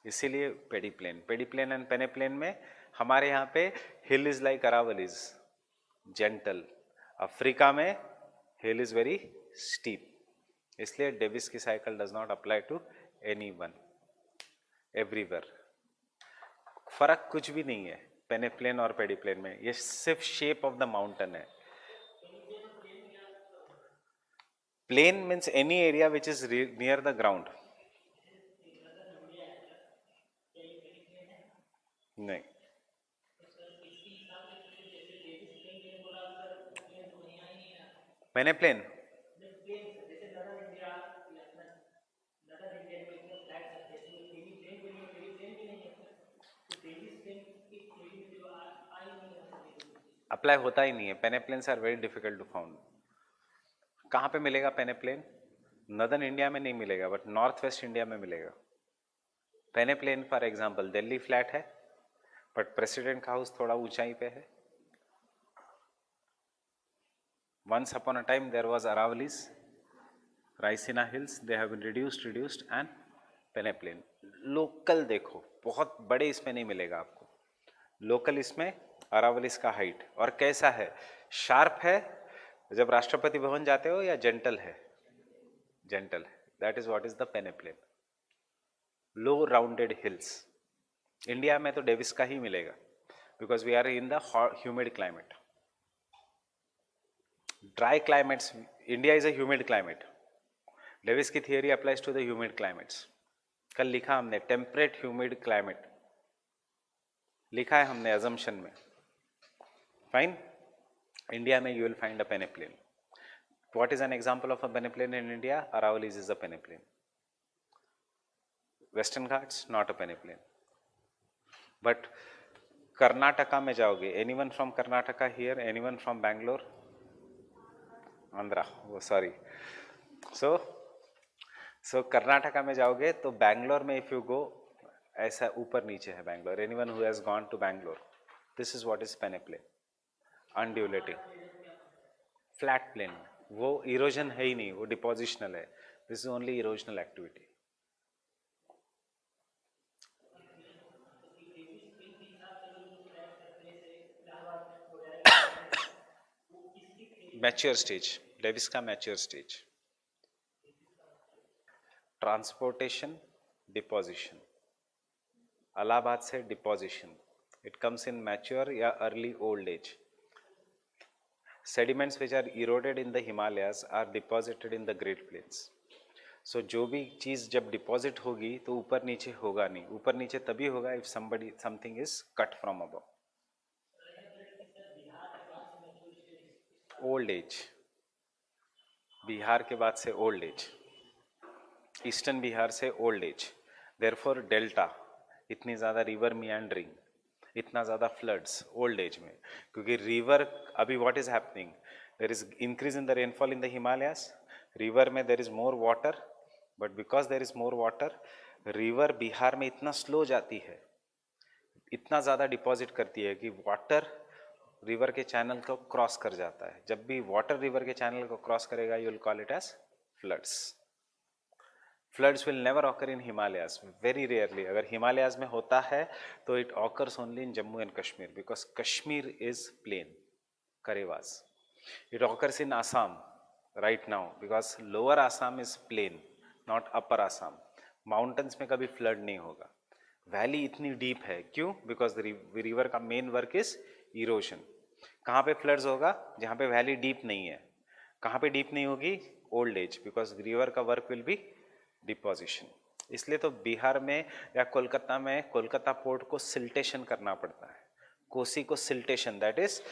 इसीलिए पेडीप्लेन and पेनेप्लेन में हमारे यहाँ पे hill is like Aravallis, gentle. Africa में हिल इज वेरी स्टीप. इसलिए डेविस की cycle does not apply to anyone everywhere. फर्क कुछ भी नहीं है पेनेप्लेन और पेडीप्लेन में, ये सिर्फ शेप ऑफ द माउंटेन है. Plain means any area which is near the ground. नहीं, पेनेप्लेन अप्लाई होता ही नहीं है. Peneplains are very difficult to found. कहाँ पे मिलेगा पेनेप्लेन? नदर्न इंडिया में नहीं मिलेगा, बट नॉर्थ वेस्ट इंडिया में मिलेगा. पेनेप्लेन फॉर एग्जांपल दिल्ली फ्लैट है, बट प्रेसिडेंट हाउस थोड़ा ऊंचाई पे है. Once upon a time there was Aravallis, Raisina hills, they have been reduced and peneplain. Local देखो, बहुत बड़े इसमें नहीं मिलेगा आपको. लोकल इसमें अरावलिस का हाइट और कैसा है? शार्प है जब राष्ट्रपति भवन जाते हो, या जेंटल है? जेंटल है. That is what is the peneplain. Low rounded hills. India में तो डेविस का ही मिलेगा, because we are in the humid climate. Dry climates, India is a humid climate. Davis की theory applies to the humid climates. कल लिखा हमने temperate humid climate, लिखा है हमने अजम्पशन में. फाइन. इंडिया में you will find a peneplain. What is an example of a peneplain in India? Aravallis is a peneplain. Western Ghats, not a peneplain. But Karnataka में जाओगे, anyone from Karnataka here? Anyone from Bangalore? Andhra. Oh, sorry. So Karnataka में जाओगे तो बैंगलोर में if you go, ऐसा ऊपर नीचे है Bangalore. Anyone who has gone to Bangalore? This is what is peneplain. Undulating. Flat plane. वो इरोजन है ही नहीं, वो डिपोजिशनल है. This is only erosional activity. Mature stage, Davis का mature stage. Transportation, deposition. Allahabad से deposition. It comes in mature या early old age. sediments which are eroded in the Himalayas are deposited in the Great Plains. So जो भी चीज़ जब deposit होगी तो ऊपर नीचे होगा नहीं. ऊपर नीचे तभी होगा if something is cut from above. Old age. Bihar के बाद से ओल्ड एज. ईस्टर्न बिहार से ओल्ड एज. देयरफॉर डेल्टा, इतनी ज़्यादा रिवर मियांडरिंग, इतना ज़्यादा फ्लड्स ओल्ड एज में. क्योंकि रिवर अभी what is happening, there is increase in the rainfall in the Himalayas. River में there is more water, but because there is more water, river Bihar में इतना स्लो जाती है, इतना ज़्यादा डिपॉजिट करती है कि वाटर रिवर के चैनल को क्रॉस कर जाता है. जब भी वाटर रिवर के चैनल को क्रॉस करेगा, you will call it as floods. Floods will never occur in Himalayas, very rarely. अगर हिमालयाज में होता है तो it occurs only in Jammu and Kashmir, because Kashmir is plain, Karewas. It occurs in Assam right now because lower Assam is plain, not upper Assam. Mountains में कभी flood नहीं होगा. Valley इतनी डीप है, क्यों? बिकॉज रिवर का मेन वर्क इज इरोजन. कहाँ पे फ्लड्स होगा? जहाँ पे वैली डीप नहीं है. कहाँ पे डीप नहीं होगी? ओल्ड एज, बिकॉज रिवर का वर्क विल बी डिपोजिशन. इसलिए तो बिहार में या कोलकाता में कोलकाता पोर्ट को सिल्टेशन करना पड़ता है. कोसी को siltation, that is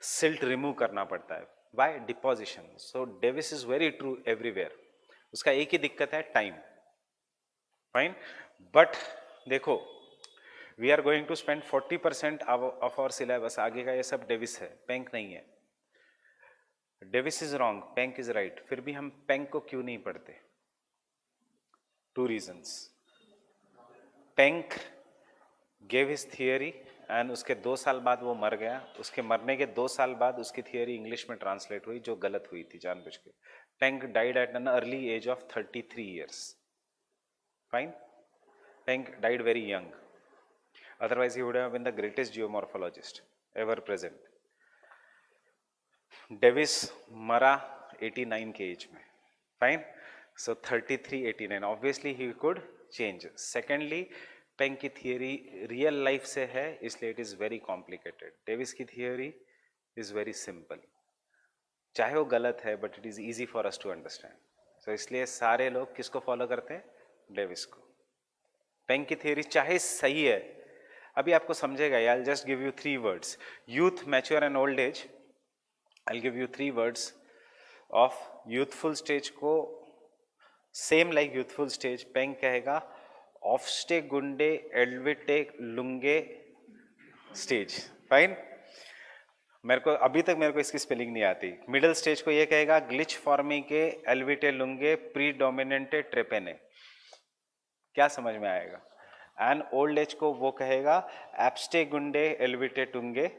silt remove करना पड़ता है by deposition. So Davis is very true everywhere. उसका एक ही दिक्कत है, टाइम. फाइन. बट देखो, we are going to spend 40% of our syllabus, आगे का ये सब डेविस है, पेंक नहीं है. Davis is wrong, Penck is right. फिर भी हम पेंक को क्यों नहीं पढ़ते? 2 reasons. Penck gave his theory and उसके 2 साल बाद वो मर गया. उसके मरने के 2 साल बाद उसकी थियरी इंग्लिश में ट्रांसलेट हुई, जो गलत हुई थी जानबूझ के. Penck died at an early age of 33 years. फाइन. Penck died very young. Otherwise, he would have been the greatest geomorphologist ever present. Davis मरा 89 के एज में. Fine. So 33, 89, obviously he could change. Secondly, Penck की theory real life से है, इसलिए it is very complicated. Davis की theory is very simple. चाहे वो गलत है, but it is easy for us to understand. So इसलिए सारे लोग किसको फॉलो करते हैं? डेविस को. पेंक की थियरी चाहे सही है, अभी आपको समझेगा. I just give you 3 words: youth, mature and old age. I give you 3 words of youthful stage को. Same like youthful stage, Penck कहेगा ऑफस्टे गुंडे एल्विटे लुंगे स्टेज. फाइन. मेरे को अभी तक इसकी स्पेलिंग नहीं आती. मिडिल स्टेज को ये कहेगा ग्लिच फॉर्मी के एल्विटे लुंगे प्रीडोमिनेंटे ट्रेपेने. क्या समझ में आएगा? एंड ओल्ड एज को वो कहेगा एब्स्टे गुंडे एल्विटे टुंगे,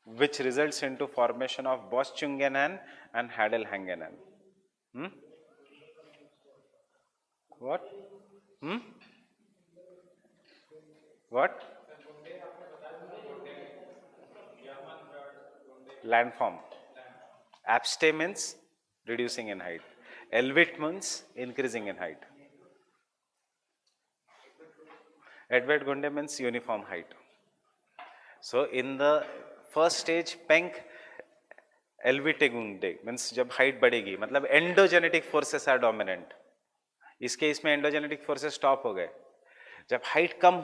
which results into formation of Boschungenen and Hadel-Hangenen. What? What? Landform. Abste means reducing in height. Elvit means increasing in height. Edward Gunde means uniform height. So in the first stage, Penck Elvite Gunde means जब height बढ़ेगी, मतलब endogenetic forces are dominant. इस case में endogenetic forces stop हो गए. जब height कम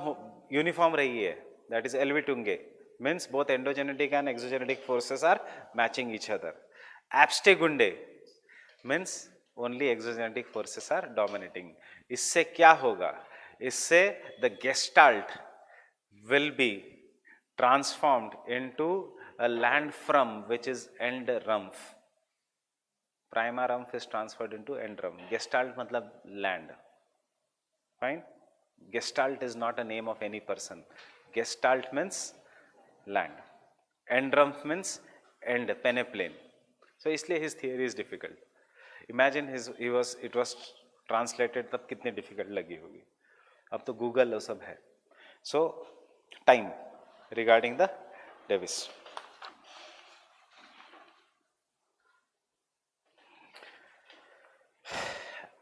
uniform रही है, that is Elvitunge, means both endogenetic and exogenetic forces are matching each other. Abste Gunde means only exogenetic forces are dominating. इससे क्या होगा? इससे the gestalt will be transformed into a land from which is end rumph. Prima rumph is transferred into end rumph. Gestalt matlab land. Fine. Gestalt is not a name of any person. Gestalt means land. End rumph means end peneplain. So इसलिए his theory is difficult. Imagine it was translated तब कितनी difficult लगी होगी. अब तो Google वो सब है. So time regarding the Davis.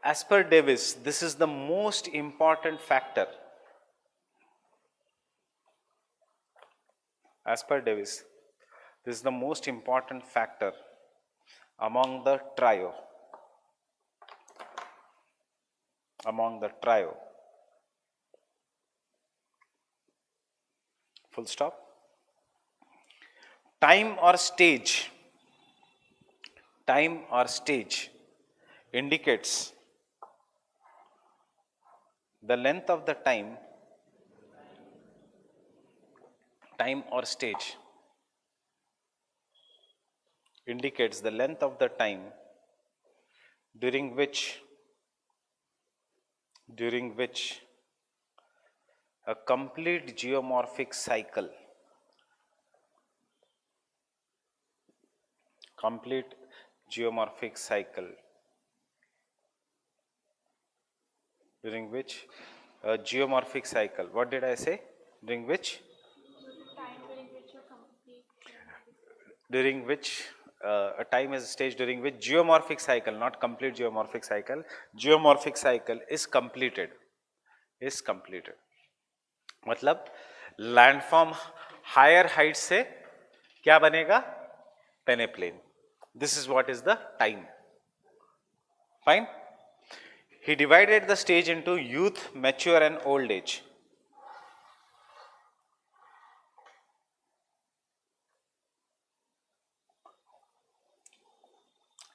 As per Davis, this is the most important factor. As per Davis, this is the most important factor among the trio. Among the trio. Full stop. Time or stage indicates the length of the time or stage indicates the length of the time during which a complete geomorphic cycle during which a geomorphic cycle, what did I say? During which a time is a stage during which geomorphic cycle, not complete geomorphic cycle, geomorphic cycle is completed. मतलब landform higher height से क्या बनेगा? पेनेप्लेन. This is what is the time. Fine. He divided the stage into youth, mature and old age.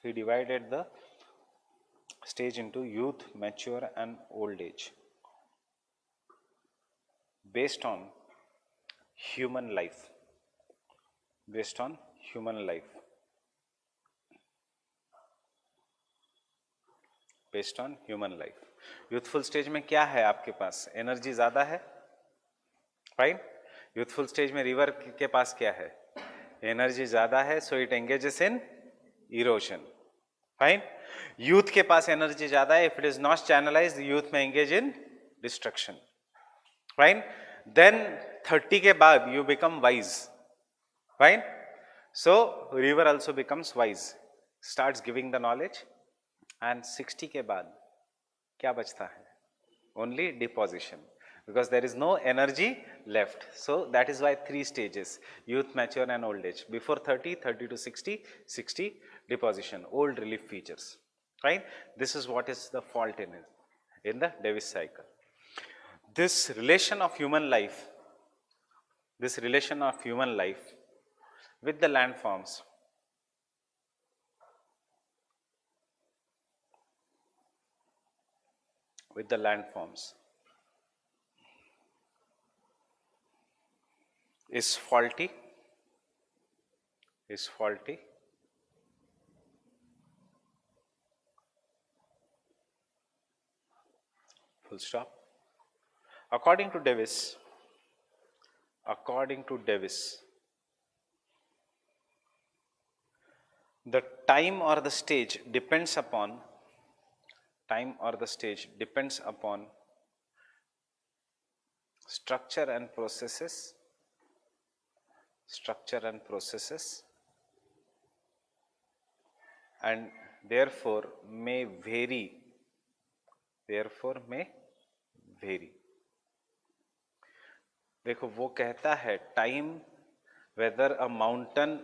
He divided the stage into youth, mature and old age based on human life. Youthful stage में क्या है आपके पास? Energy ज्यादा है. Fine. Youthful stage में river के पास क्या है? एनर्जी ज्यादा है, so it engages in erosion. Fine. Youth के पास एनर्जी ज्यादा है, if it is not channelized youth में engage in destruction. Fine. Then 30 के बाद you become wise. Fine. So river also becomes wise, starts giving the knowledge. And 60 के बाद क्या बचता है? Only deposition, because there is no energy left. So that is why 3 stages: youth, mature and old age. Before 30, 30 to 60, 60 deposition, old relief features. Right? This is what is the fault in it, in the Davis cycle. This relation of human life with the landforms is faulty. Full stop. According to Davis, the time or the stage depends upon structure and processes and therefore may vary. देखो वो कहता है time whether a mountain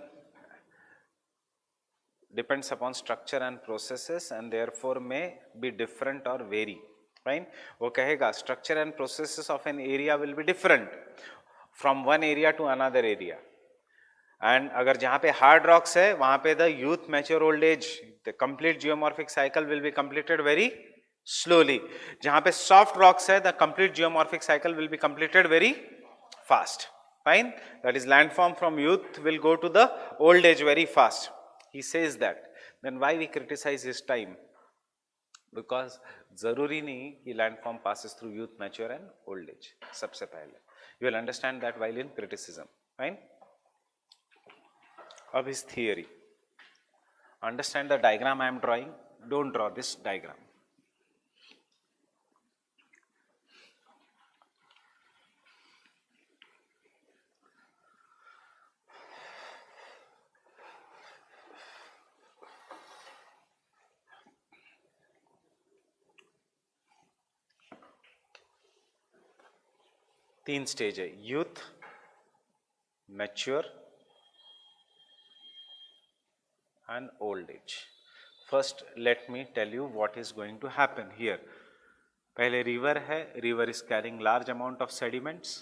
depends upon structure and processes and therefore may be different or vary, fine. वो कहेगा structure and processes of an area will be different from one area to another area. And अगर जहाँ पे hard rocks है वहाँ पे the youth mature old age the complete geomorphic cycle will be completed very slowly. जहाँ पे soft rocks है the complete geomorphic cycle will be completed very fast, fine. That is landform from youth will go to the old age very fast. He says that. Then why we criticize his time? Because जरूरी नहीं कि landform passes through youth, mature and old age. सबसे पहले you will understand that while in criticism, fine. Of his theory, understand the diagram I am drawing. Don't draw this diagram. तीन stage है, youth, mature and old age. First let me tell you what is going to happen here. पहले river है, river is carrying large amount of sediments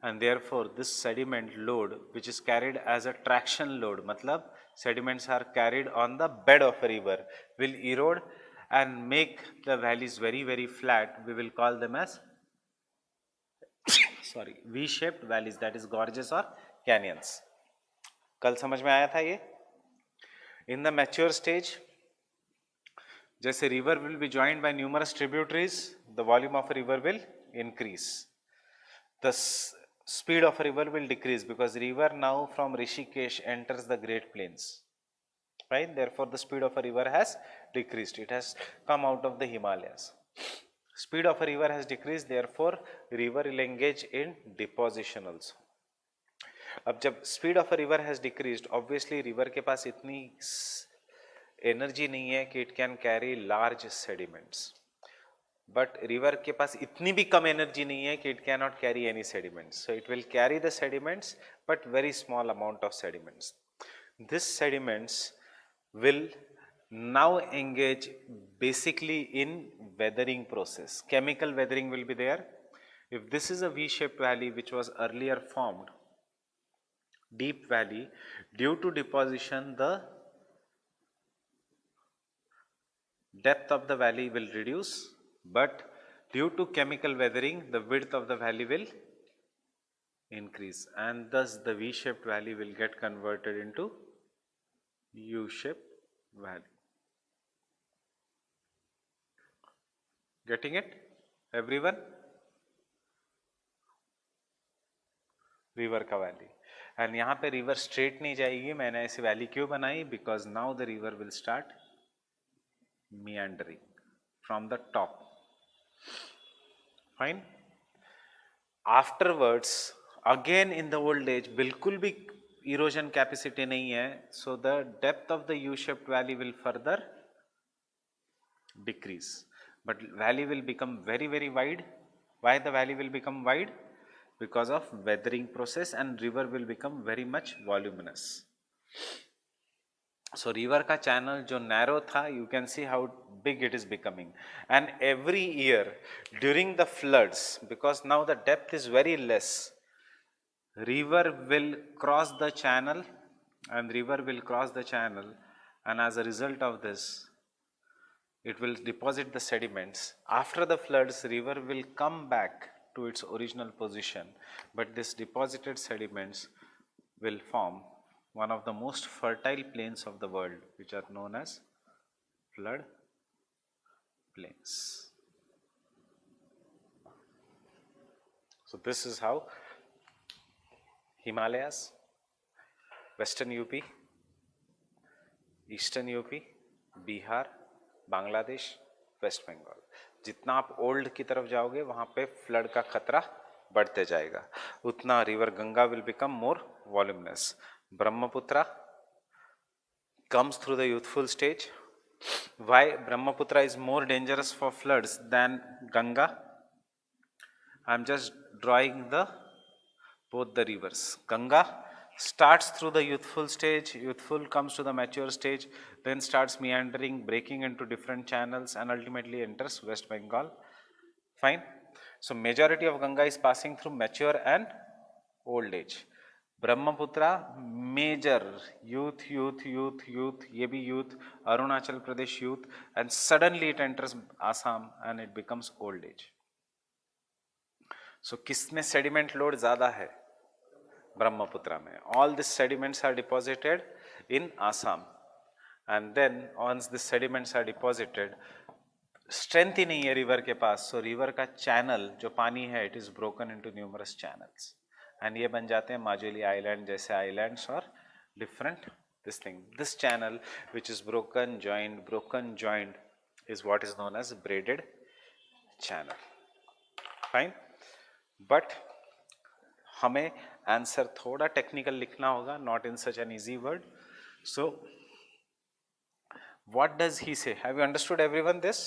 and therefore this sediment load which is carried as a traction load, मतलब sediments are carried on the bed of a river, will erode and make the valleys very flat. We will call them as sorry V-shaped valleys, that is gorges or canyons. कल समझ में आया था ये? In the mature stage, जैसे river will be joined by numerous tributaries, the volume of a river will increase. The speed of a river will decrease because river now from Rishikesh enters the Great Plains. Right? Therefore, the speed of a river has decreased. It has come out of the Himalayas. Speed of a river has decreased. Therefore, river will engage in deposition also. अब जब speed of a river has decreased, obviously river के पास इतनी energy नहीं है कि it can carry large sediments, but river के पास इतनी भी कम एनर्जी नहीं है कि it can not carry any sediments. So it will carry the sediments but very small amount of sediments. This sediments will now engage basically in weathering process. Chemical weathering will be there. If this is a V-shaped valley which was earlier formed, deep valley, due to deposition the depth of the valley will reduce, but due to chemical weathering the width of the valley will increase and thus the V-shaped valley will get converted into U-shaped valley. Getting it everyone? River का valley, and यहाँ पे river straight नहीं जाएगी. मैंने ऐसी valley क्यों बनाई? Because now the river will start meandering from the top. Fine. Afterwards, again in the old age, बिल्कुल भी erosion capacity नहीं है, so the depth of the U-shaped valley will further decrease, but valley will become very wide. Why the valley will become wide? Because of weathering process, and river will become very much voluminous. So river का channel जो narrow था, you can see how big it is becoming, and every year during the floods, because now the depth is very less, river will cross the channel and as a result of this it will deposit the sediments. After the floods, river will come back to its original position, but this deposited sediments will form one of the most fertile plains of the world, which are known as flood plains. So this is how Himalayas, Western UP, Eastern UP, Bihar, Bangladesh, West Bengal, जितना आप old की तरफ जाओगे वहाँ पे flood का खतरा बढ़ते जाएगा, उतना river Ganga will become more voluminous. Brahmaputra comes through the youthful stage. Why Brahmaputra is more dangerous for floods than Ganga? I am just drawing the both the rivers. Ganga starts through the youthful stage, youthful comes to the mature stage, then starts meandering, breaking into different channels, and ultimately enters West Bengal. Fine. So majority of Ganga is passing through mature and old age. Brahmaputra, major youth, ये भी youth, Arunachal Pradesh youth, and suddenly it enters Assam and it becomes old age. So किसमें sediment load ज़्यादा है? Brahmaputra में. All these sediments are deposited in Assam, and then once the sediments are deposited, strength ही नहीं है river के पास, so river का channel जो पानी है, it is broken into numerous channels, and ये बन जाते हैं माजुली island जैसे islands और different this thing. This channel which is broken joined is what is known as braided channel. Fine, but हमें आंसर थोड़ा टेक्निकल लिखना होगा, not in such an easy word. So what does he say? Have you understood everyone this?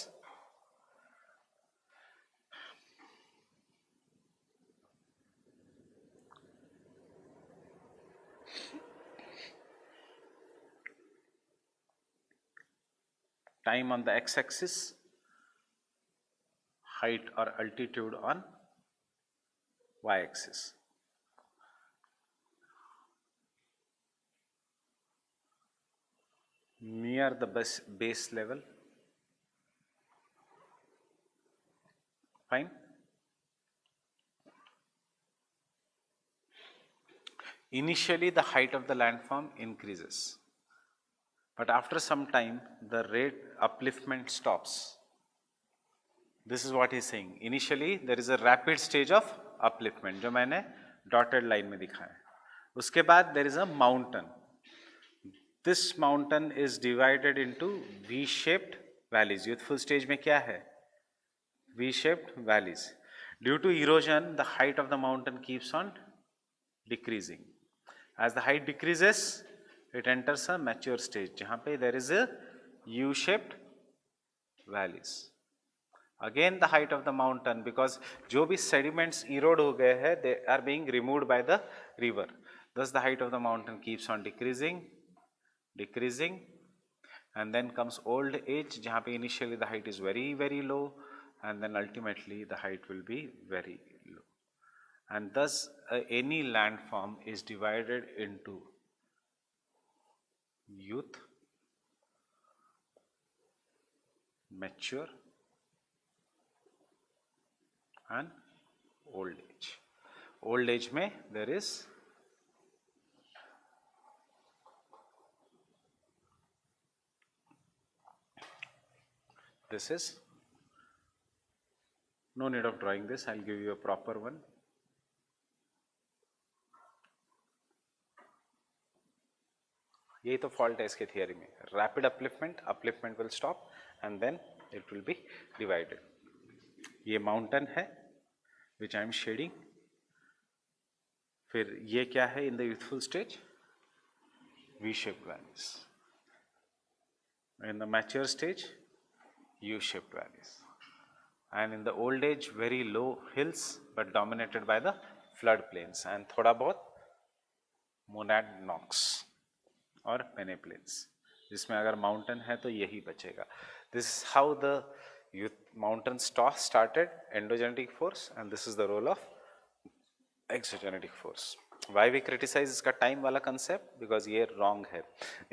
Time on the X axis, height or altitude on y axis. Near the base level. Fine. Initially the height of the landform increases, but after some time the rate upliftment stops. This is what he is saying. Initially there is a rapid stage of upliftment जो मैंने dotted line में दिखाया. उसके बाद there is a mountain. This mountain is divided into V-shaped valleys. Youthful stage में क्या है? V-shaped valleys. Due to erosion, the height of the mountain keeps on decreasing. As the height decreases, it enters a mature stage जहाँ पे there is a U-shaped valleys. Again the height of the mountain, because जो भी sediments erode हो गए हैं, they are being removed by the river. Thus the height of the mountain keeps on decreasing, and then comes old age जहाँ पे initially the height is very low, and then ultimately the height will be very low. And thus any landform is divided into youth, mature and old age. Old age में there is this is no need of drawing this, I'll give you a proper one. यही तो fault है इसके theory में. Rapid upliftment will stop and then it will be divided. ये mountain है which I am shading. फिर ये क्या है in the youthful stage? V shaped valleys. In the mature stage U shaped valleys. And in the old age very low hills but dominated by the flood plains and थोड़ा बहुत Monod Knox और पेनेप्लेन्स, जिसमें अगर mountain है तो यही बचेगा. This is how the mountain started, endogenetic force, and this is the role of exogenetic force. Why we criticise इसका टाइम वाला कंसेप्ट? बिकॉज ये रॉन्ग है.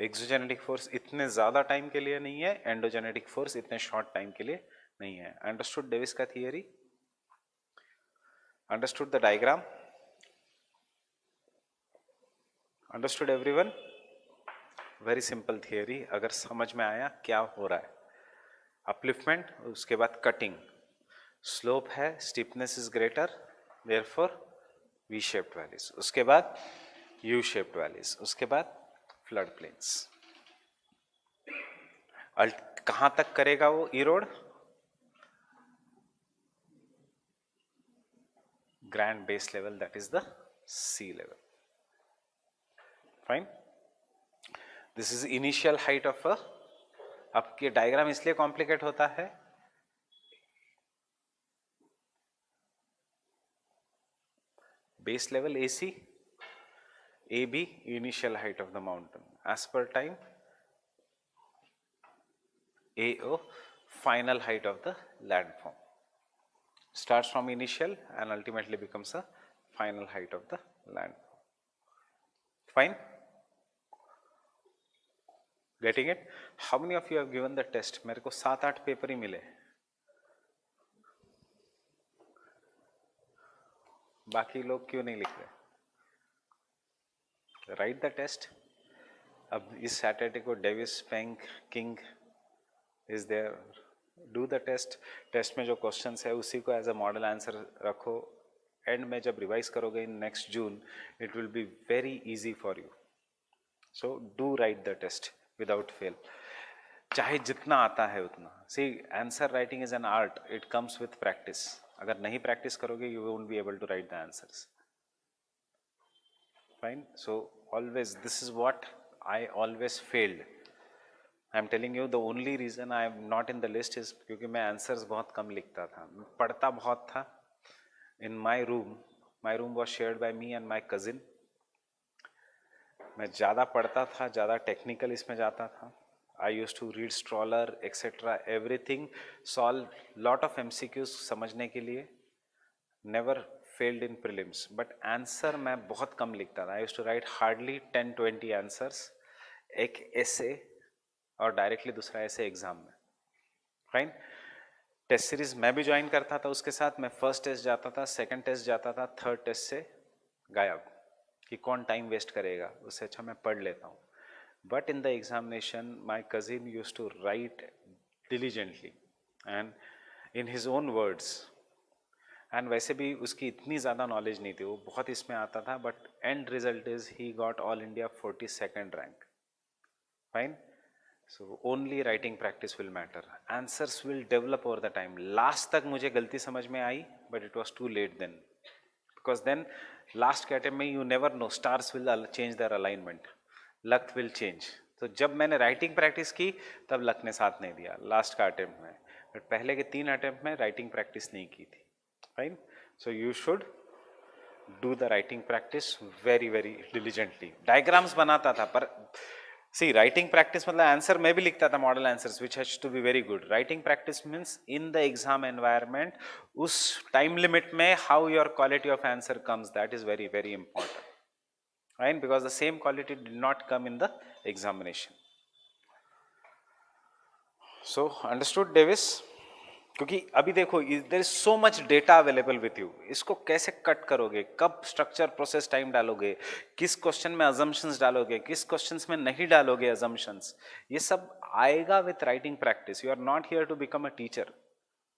एक्सोजेनेटिक फोर्स इतने ज़्यादा टाइम के लिए नहीं है, एंडोजेनेटिक फोर्स इतने शॉर्ट टाइम के लिए नहीं है. अंडरस्टूड डेविस का theory? Understood the diagram? Understood everyone? Very simple theory. अगर समझ में आया क्या हो रहा है. अपलिफ्टमेंट, उसके बाद कटिंग, स्लोप है, steepness is greater, therefore we shaped valleys, उसके बाद यू शेप्ड वैलीज, उसके बाद फ्लड प्लेन्स. कहां तक करेगा वो erode? Grand base level, that is the sea level. Fine. This is initial height of a. आपके डायग्राम इसलिए कॉम्प्लिकेट होता है, base level AC, AB initial height of the mountain, as per time AO final height of the landform. Starts from initial and ultimately becomes a final height of the landform. Fine? Getting it? How many of you have given the test? मेरे को 7-8 paper ही मिले, बाकी लोग क्यों नहीं लिख रहे? Write the test. अब इस सैटरडे को Davis, Penck, King is there. Do the test. Test में जो क्वेश्चंस है उसी को एज अ मॉडल आंसर रखो. एंड में जब रिवाइज करोगे in next June, it will be very easy for you. So do write the test without fail, चाहे जितना आता है उतना. See, answer writing is an art, it comes with practice. अगर नहीं प्रैक्टिस करोगे you won't be able to write the answers. Fine. So always, this is what I always failed. I am telling you, the only reason I am not in the list is क्योंकि मैं answers बहुत कम लिखता था, पढ़ता बहुत था. In my room was shared by me and my cousin. मैं ज़्यादा पढ़ता था, ज़्यादा टेक्निकल इसमें जाता था. I used to read Stroller, etc. everything, solve lot of MCQs समझने के लिए. Never failed in prelims, but answer मैं बहुत कम लिखता था. I used to write hardly 10-20 answers, एक essay और डायरेक्टली दूसरा essay एग्जाम में. फाइन. टेस्ट सीरीज मैं भी ज्वाइन करता था उसके साथ. मैं फर्स्ट टेस्ट जाता था, सेकंड टेस्ट जाता था, थर्ड टेस्ट से गायब, कि कौन टाइम वेस्ट करेगा, उससे अच्छा मैं पढ़ लेता हूँ. But in the examination my cousin use to write diligently and in his own words. And वैसे भी उसकी इतनी ज़्यादा नॉलेज नहीं थी, वो बहुत इसमें आता था. But end result is he got all India 42nd rank. Fine. So only writing practice will matter. Answers will develop over the time. Last तक मुझे गलती समझ में आई, but it was too late then, because then last के attempt में you never know, stars will change their alignment, luck will change. तो जब मैंने राइटिंग प्रैक्टिस की तब लक ने साथ नहीं दिया लास्ट का अटेम्प्ट में, बट पहले के 3 अटेम्प्ट में राइटिंग प्रैक्टिस नहीं की थी. Fine. So you should do the writing practice very diligently. Diagrams बनाता था, पर see, writing practice मतलब आंसर मैं भी लिखता था, model answers, which has to be very good. Writing practice means in the exam environment, उस time limit में how your quality of answer comes, that is very important. Right? Because the same quality did not come in the examination. So understood, Davis? क्योंकि अभी देखो, there is so much data available with you. इसको कैसे cut करोगे, कब structure process time डालोगे, किस question में अजम्पशंस डालोगे, किस क्वेश्चंस में नहीं डालोगे अजम्पशंस, ये सब आएगा विथ writing practice. You are not here to become a teacher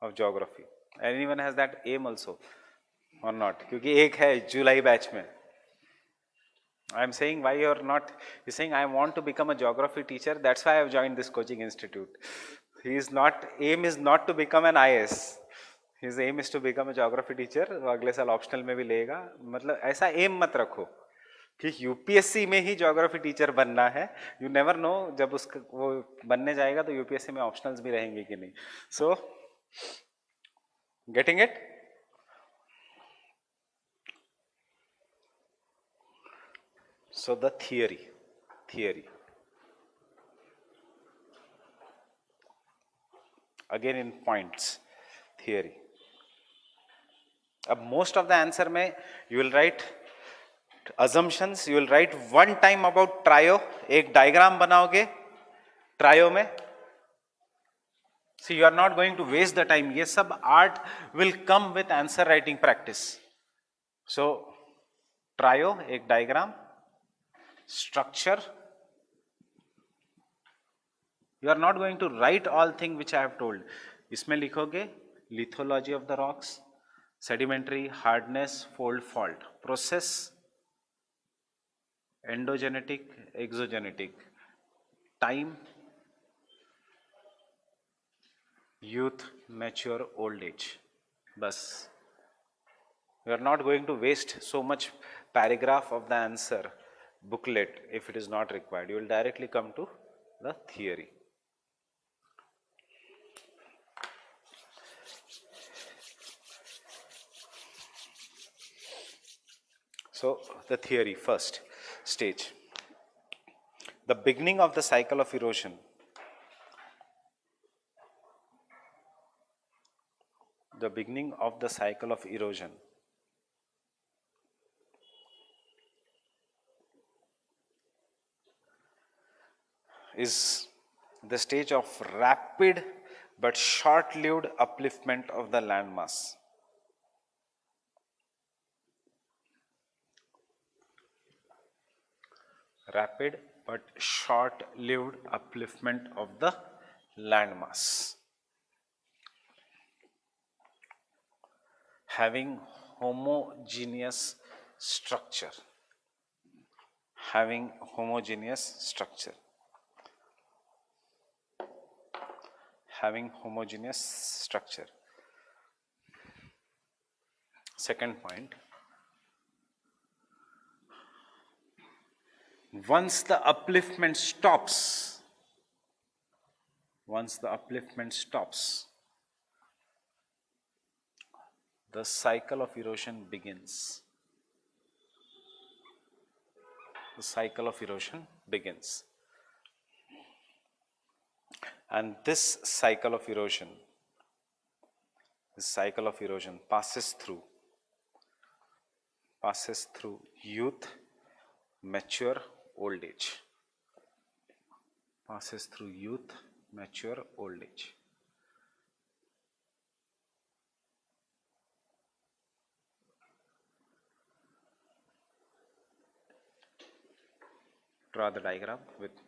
of geography. Anyone has that M also और नॉट? क्योंकि एक है जुलाई बैच में. I am saying why you are not. He is saying I want to become a geography teacher. That's why I have joined this coaching institute. He is not. Aim is not to become an IAS. His aim is to become a geography teacher. वो अगले साल optional में भी लेगा. मतलब ऐसा M मत रखो कि यूपीएससी में ही ज्योग्राफी टीचर बनना है. यू नेवर नो, जब उसका वो बनने जाएगा तो यूपीएससी में ऑप्शनल्स भी रहेंगे कि नहीं. So getting it. So the theory. Again in points, theory. अब most of the answer में you will write assumptions, you will write one time about trio, एक diagram बनाओगे trio में. See, you are not going to waste the time. ये सब art will come with answer writing practice. So trio, एक diagram, structure. You are not going to write all things which I have told. इसमें लिखोगे lithology of the rocks, sedimentary, hardness, fold, fault, process, endogenetic, exogenetic, time, youth, mature, old age. बस. You are not going to waste so much paragraph of the answer booklet if it is not required. You will directly come to the theory. So the theory, first stage, the beginning of the cycle of erosion. The beginning of the cycle of erosion is the stage of rapid but short-lived upliftment of the landmass. Rapid but short-lived upliftment of the landmass, having homogeneous structure. Having homogeneous structure. Having homogeneous structure. Second point, once the upliftment stops, the cycle of erosion begins. The cycle of erosion begins. And this cycle of erosion passes through youth, mature, old age. Passes through youth, mature, old age. Draw the diagram with me.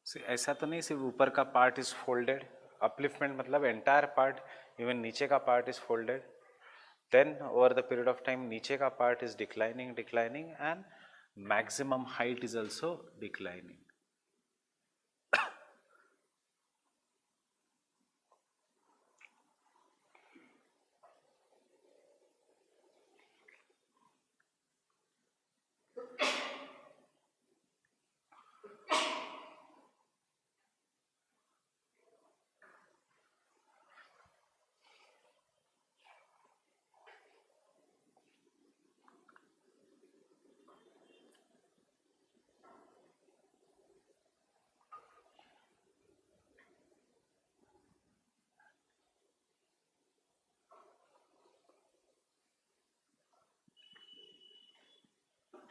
ऐसा तो नहीं सिर्फ ऊपर का part is folded, upliftment मतलब entire part, even नीचे का part is folded, then over the period of time नीचे का part is declining and maximum height is also declining.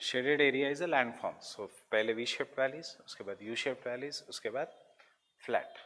Shaded area is a landform. So पहले V-shaped valleys, उसके बाद U-shaped valleys, उसके बाद flat.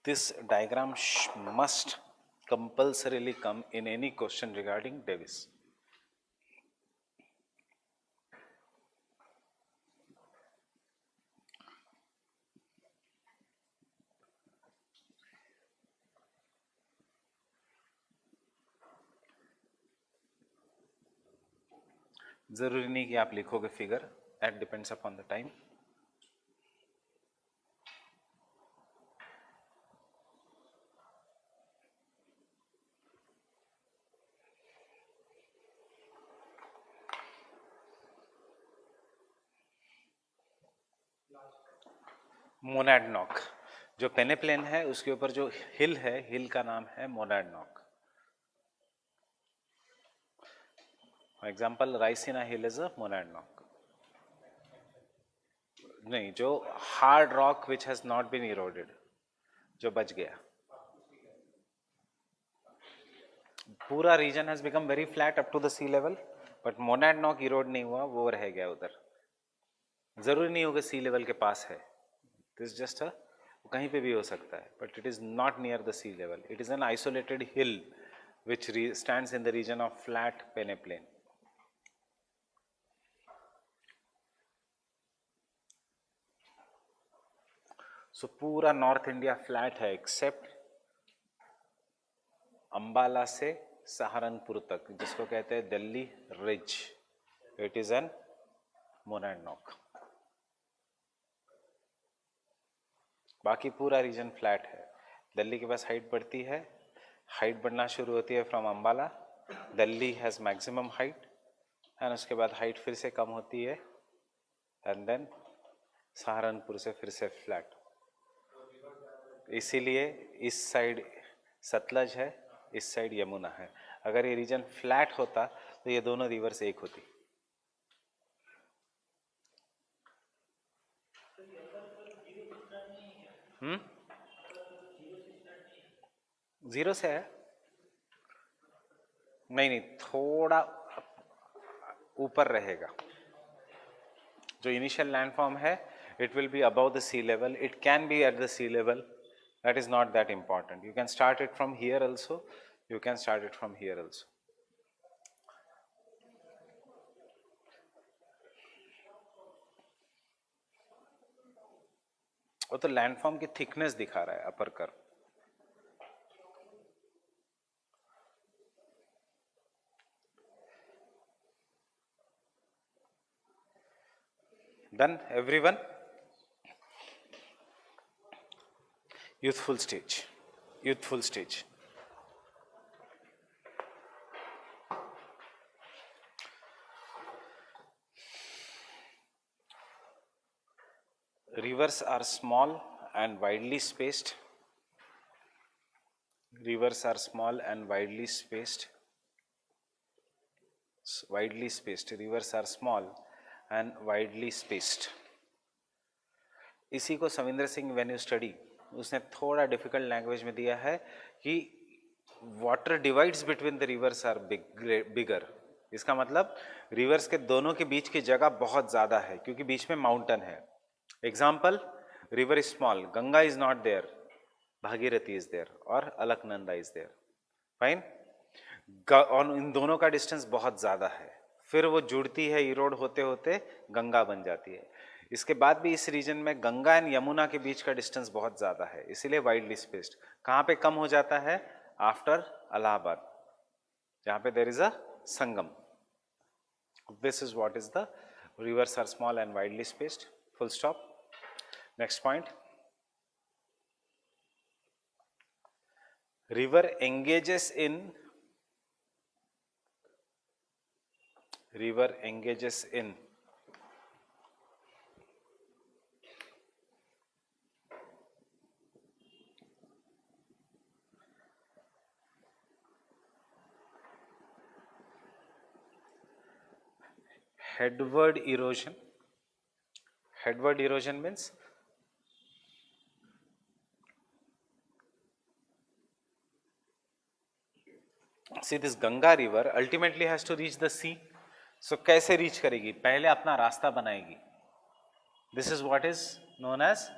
This diagram must compulsorily come in any question regarding Davis. जरूरी नहीं कि आप लिखोगे figure, that depends upon the time. मोनैडनॉक, जो पेनेप्लेन है उसके ऊपर जो हिल है, हिल का नाम है monadnock. For example Raisina hill is a monadnock. नहीं, जो hard rock which has not been eroded, जो बच गया, पूरा region has become very flat up to the sea level, but monadnock erode नहीं हुआ, वो रह गया उधर. जरूरी नहीं होगा सी लेवल के पास है, दिस जस्ट अ, कहीं पे भी हो सकता है, but it is not near the sea level. It is an isolated hill which stands in the region of flat peneplain. So पूरा नॉर्थ इंडिया फ्लैट है एक्सेप्ट अंबाला से सहारनपुर तक, जिसको कहते हैं Delhi ridge. It is an monadnock. बाकी पूरा reason flat है. दिल्ली के पास हाइट बढ़ती है, हाइट बढ़ना शुरू होती है from Ambala, Delhi has maximum height, and उसके बाद हाइट फिर से कम होती है, एंड देन सहारनपुर से फिर से फ्लैट. इसीलिए इस साइड सतलज है, इस साइड यमुना है. अगर ये रीजन फ्लैट होता तो ये दोनों रिवर्स एक होती. जीरो से है? नहीं नहीं, थोड़ा ऊपर रहेगा. जो इनिशियल लैंडफॉर्म है, it will be above the sea level. It can be at the sea level. That is not that important. You can start it from here also. You can start it from here also. वो तो landform की thickness दिखा रहा है, अपर कर. Done, everyone? Youthful stage. Youthful stage. rivers are small and widely spaced. Rivers are small and widely spaced. Widely spaced. Rivers are small and widely spaced. इसी को Savinder Singh when you study उसने थोड़ा difficult language में दिया है कि water divides between the rivers are bigger. इसका मतलब रिवर्स के दोनों के बीच की जगह बहुत ज़्यादा है क्योंकि बीच में माउंटेन है. Example, river is small, Ganga is not there, Bhagirathi is there और अलकनंदा इज देयर. फाइन. और इन दोनों का डिस्टेंस बहुत ज़्यादा है, फिर वो जुड़ती है, इरोड होते होते गंगा बन जाती है. इसके बाद भी इस रीजन में गंगा एंड यमुना के बीच का डिस्टेंस बहुत ज़्यादा है, इसीलिए वाइडली स्पेस्ड. कहाँ पे कम हो जाता है? आफ्टर इलाहाबाद, जहाँ पे there is a sangam. This is what is the rivers are small and widely spaced. Full stop. Next point. River engages in headward erosion. Headward erosion means see this Ganga river ultimately has to reach the sea. So कैसे reach करेगी? पहले अपना रास्ता बनाएगी. This is what is known as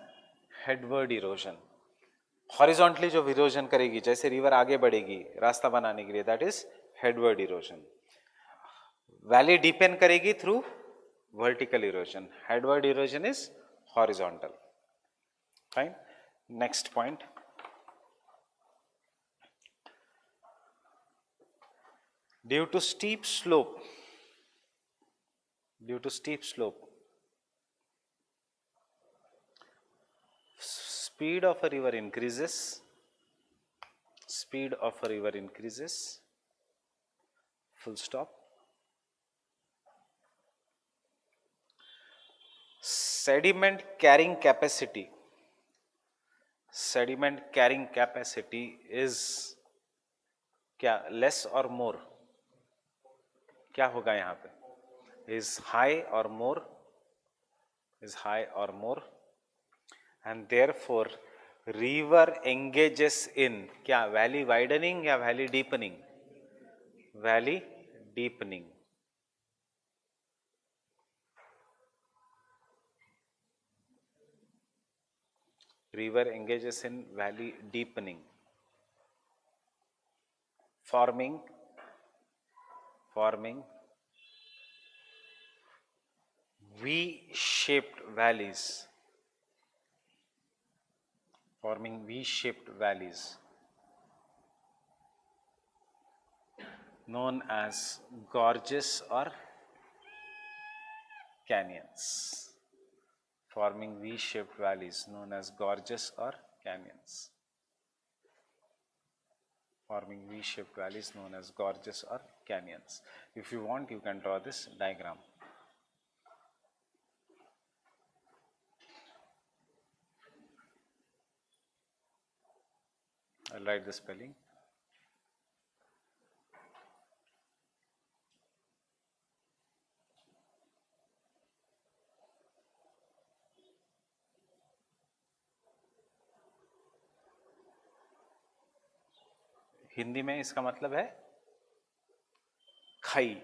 headward erosion. Horizontally जो erosion करेगी, जैसे river आगे बढ़ेगी रास्ता बनाने के लिए, that is headward erosion. Valley deepen करेगी through vertical erosion. Headward erosion is horizontal. Fine. Next point. Due to steep slope, speed of a river increases. Full stop. Sediment carrying capacity is क्या? Less और मोर. क्या होगा यहाँ पे? is high or more, and therefore river engages in क्या? valley widening या valley deepening? valley deepening. River engages in valley deepening, forming V-shaped valleys. Known as gorges or canyons. Forming V-shaped valleys known as gorges or canyons. If you want, you can draw this diagram. I'll write the spelling. Hindi में इसका मतलब है खाई.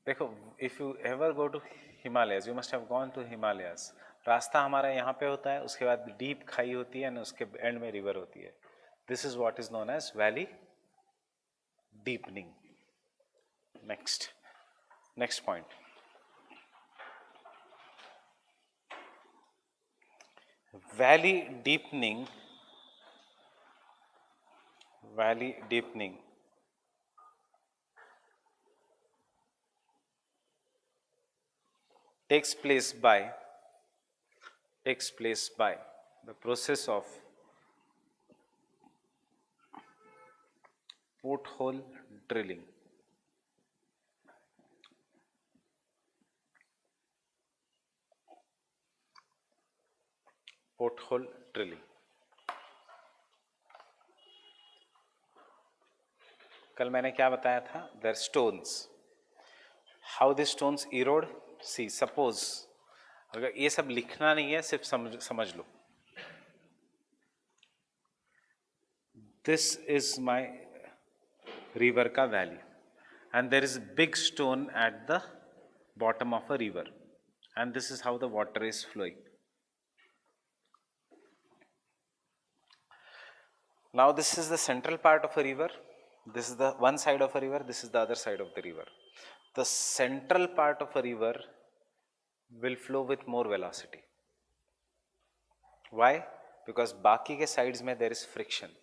देखो, if you ever go to Himalayas, you must have gone to Himalayas. रास्ता हमारा यहाँ पे होता है, उसके बाद डीप खाई होती है और उसके एंड में रिवर होती है. This is what is known as valley deepening. Next point. Valley deepening takes place by the process of porthole drilling. Porthole drilling. कल मैंने क्या बताया था? There are stones. How the stones erode? See, suppose अगर ये सब लिखना नहीं है, सिर्फ समझ लो. This is my river का valley, and there is a big stone at the bottom of a river, and this is how the water is flowing. Now this is the central part of a river. This is the one side of a river. This is the other side of the river. The central part of a river will flow with more velocity. Why? Because बाकी के sides में there is friction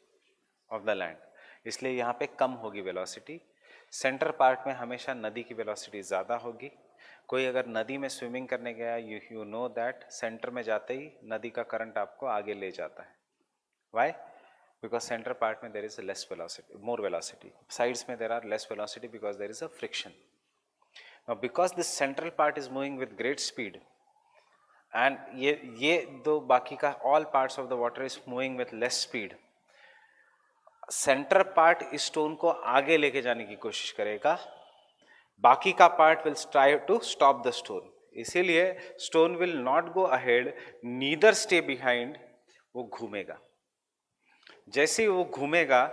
of the land. इसलिए यहाँ पे कम होगी velocity. Centre part में हमेशा नदी की वेलोसिटी ज़्यादा होगी. कोई अगर नदी में स्विमिंग करने गया, यू नो दैट सेंटर में जाते ही नदी का करंट आपको आगे ले जाता है. Why? Because center part में there is less velocity, more velocity. Sides में there are less velocity because there is a friction. Now because this central part is moving with great speed, and ये दो बाकी का all parts of the water is moving with less speed. Centre part इस stone को आगे लेके जाने की कोशिश करेगा, बाकी का part will try to stop the stone. इसीलिए stone will not go ahead, neither stay behind, वो घूमेगा. जैसे ही वो घूमेगा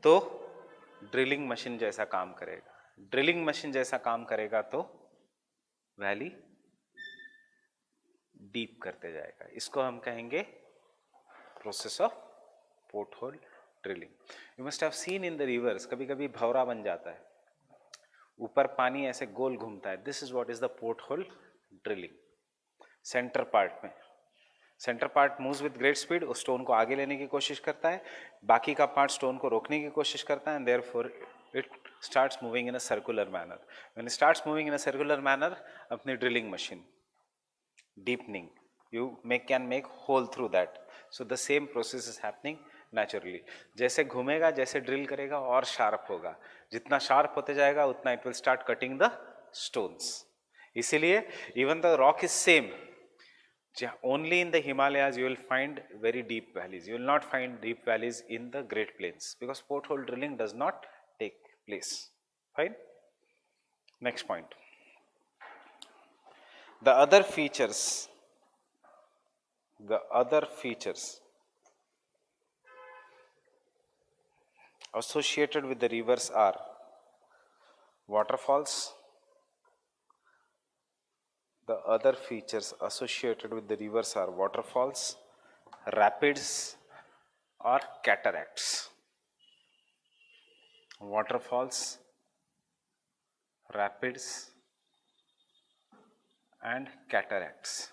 तो ड्रिलिंग मशीन जैसा काम करेगा. ड्रिलिंग मशीन जैसा काम करेगा तो वैली डीप करते जाएगा. इसको हम कहेंगे process of pothole drilling. You must have seen in the rivers, कभी कभी भंवरा बन जाता है, ऊपर पानी ऐसे गोल घूमता है. This is what is the pothole drilling. Centre part में centre part moves with great speed, उस स्टोन को आगे लेने की कोशिश करता है, बाकी का पार्ट स्टोन को रोकने की कोशिश करता है, and therefore it starts moving in a circular manner. When it starts moving in a circular manner, अपनी drilling machine deepening, you can make hole through that. So the same process is happening naturally. जैसे घूमेगा, जैसे drill करेगा और sharp होगा, जितना sharp होते जाएगा उतना it will start cutting the stones. इसीलिए even the rock is same. Only in the Himalayas you will find very deep valleys. You will not find deep valleys in the Great Plains because porthole drilling does not take place. Fine. Next point. The other features associated with the rivers are waterfalls. The other features associated with the rivers are waterfalls, rapids or cataracts. Waterfalls, rapids and cataracts.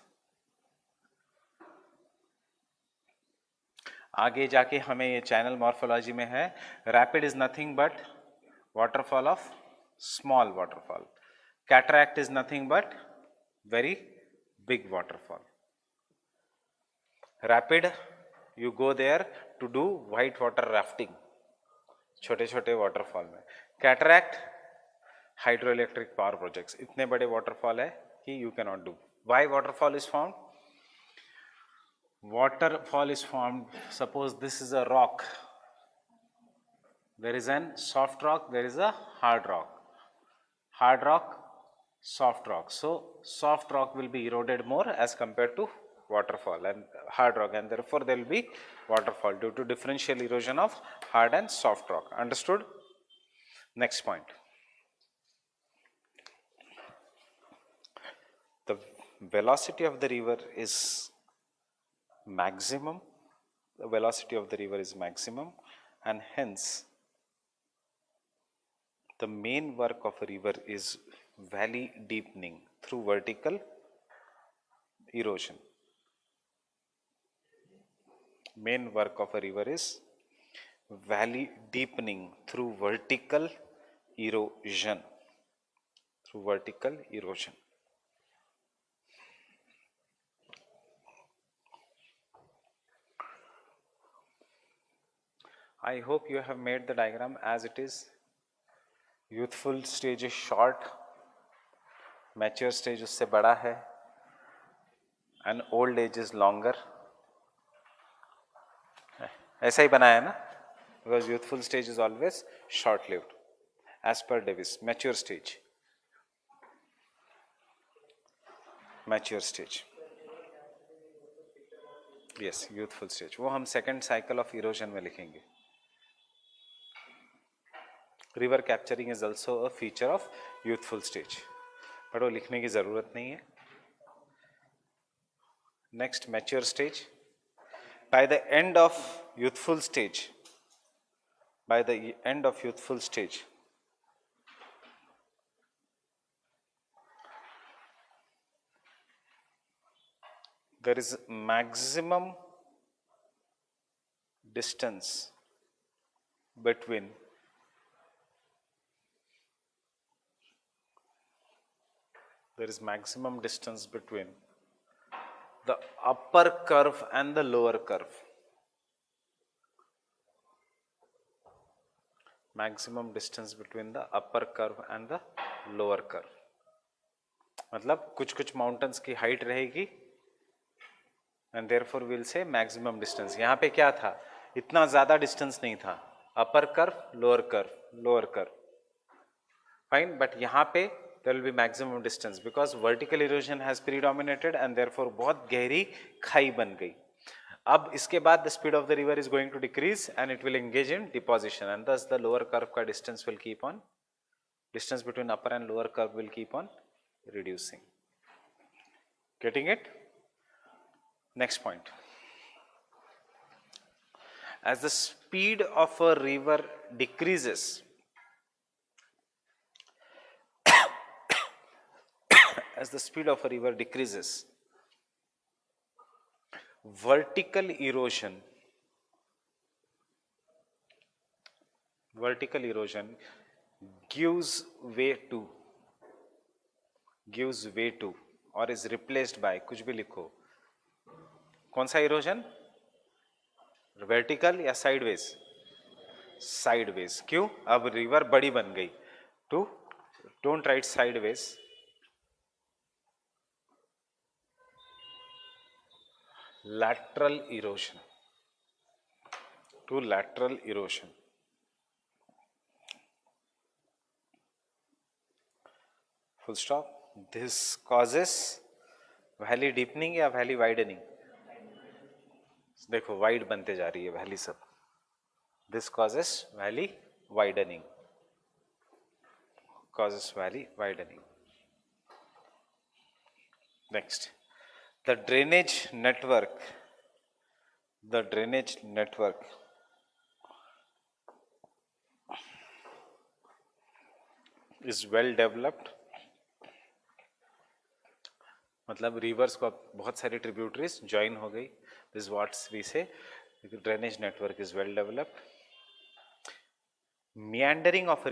आगे जाके हमें ये channel morphology में है. Rapid is nothing but waterfall of small waterfall. Cataract is nothing but very big waterfall. Rapid, you go there to do white water rafting, छोटे छोटे waterfall में. Cataract, hydroelectric power projects. इतने बड़े waterfall है कि you cannot do. Why waterfall is formed? Waterfall is formed, suppose this is a rock. There is an soft rock, there is a hard rock. Hard rock, soft rock. So soft rock will be eroded more as compared to waterfall and hard rock, and therefore there will be waterfall due to differential erosion of hard and soft rock. Understood? Next point. The velocity of the river is maximum. The velocity of the river is maximum, and hence the main work of a river is valley deepening through vertical erosion. Main work of a river is valley deepening through vertical erosion. Through vertical erosion. I hope you have made the diagram as it is. Youthful stage is short, mature stage उससे बड़ा है, and old age is longer. ऐसा ही बनाया है ना, because youthful stage is always short lived as per Davis. Mature stage, mature stage, yes, youthful stage. वो हम second cycle of erosion में लिखेंगे. River capturing is also a feature of youthful stage, but वो लिखने की ज़रूरत नहीं है. Next, mature stage. By the end of youthful stage, by the end of youthful stage, there is maximum distance between the upper curve and the lower curve. Maximum distance between the upper curve and the lower curve. मतलब कुछ कुछ mountains की height रहेगी and therefore will say maximum distance. यहाँ पे क्या था, इतना ज़्यादा डिस्टेंस नहीं था, upper curve lower curve lower curve, fine. But यहाँ पे there will be maximum distance because vertical erosion has predominated and therefore बहुत गहरी खाई बन गई. अब इसके बाद the speed of the river is going to decrease and it will engage in deposition and thus the lower curve का distance will keep on, distance between upper and lower curve will keep on reducing. Getting it? Next point. As the speed of a river decreases, as the speed of a river decreases, vertical erosion gives way to or is replaced by, कुछ भी लिखो, कौन सा erosion, vertical या sideways, sideways. क्यों, अब river बड़ी बन गई. To don't write sideways, lateral erosion, to lateral erosion. Full stop. This causes valley deepening या valley widening. देखो वाइड बनते जा रही है वैली सब. This causes valley widening, causes valley widening. Next, the drainage network is well developed. मतलब reverse को अब बहुत सारी ट्रिब्यूटरीज ज्वाइन हो गई. दिस व्हाट वी से drainage network is well developed. meandering of a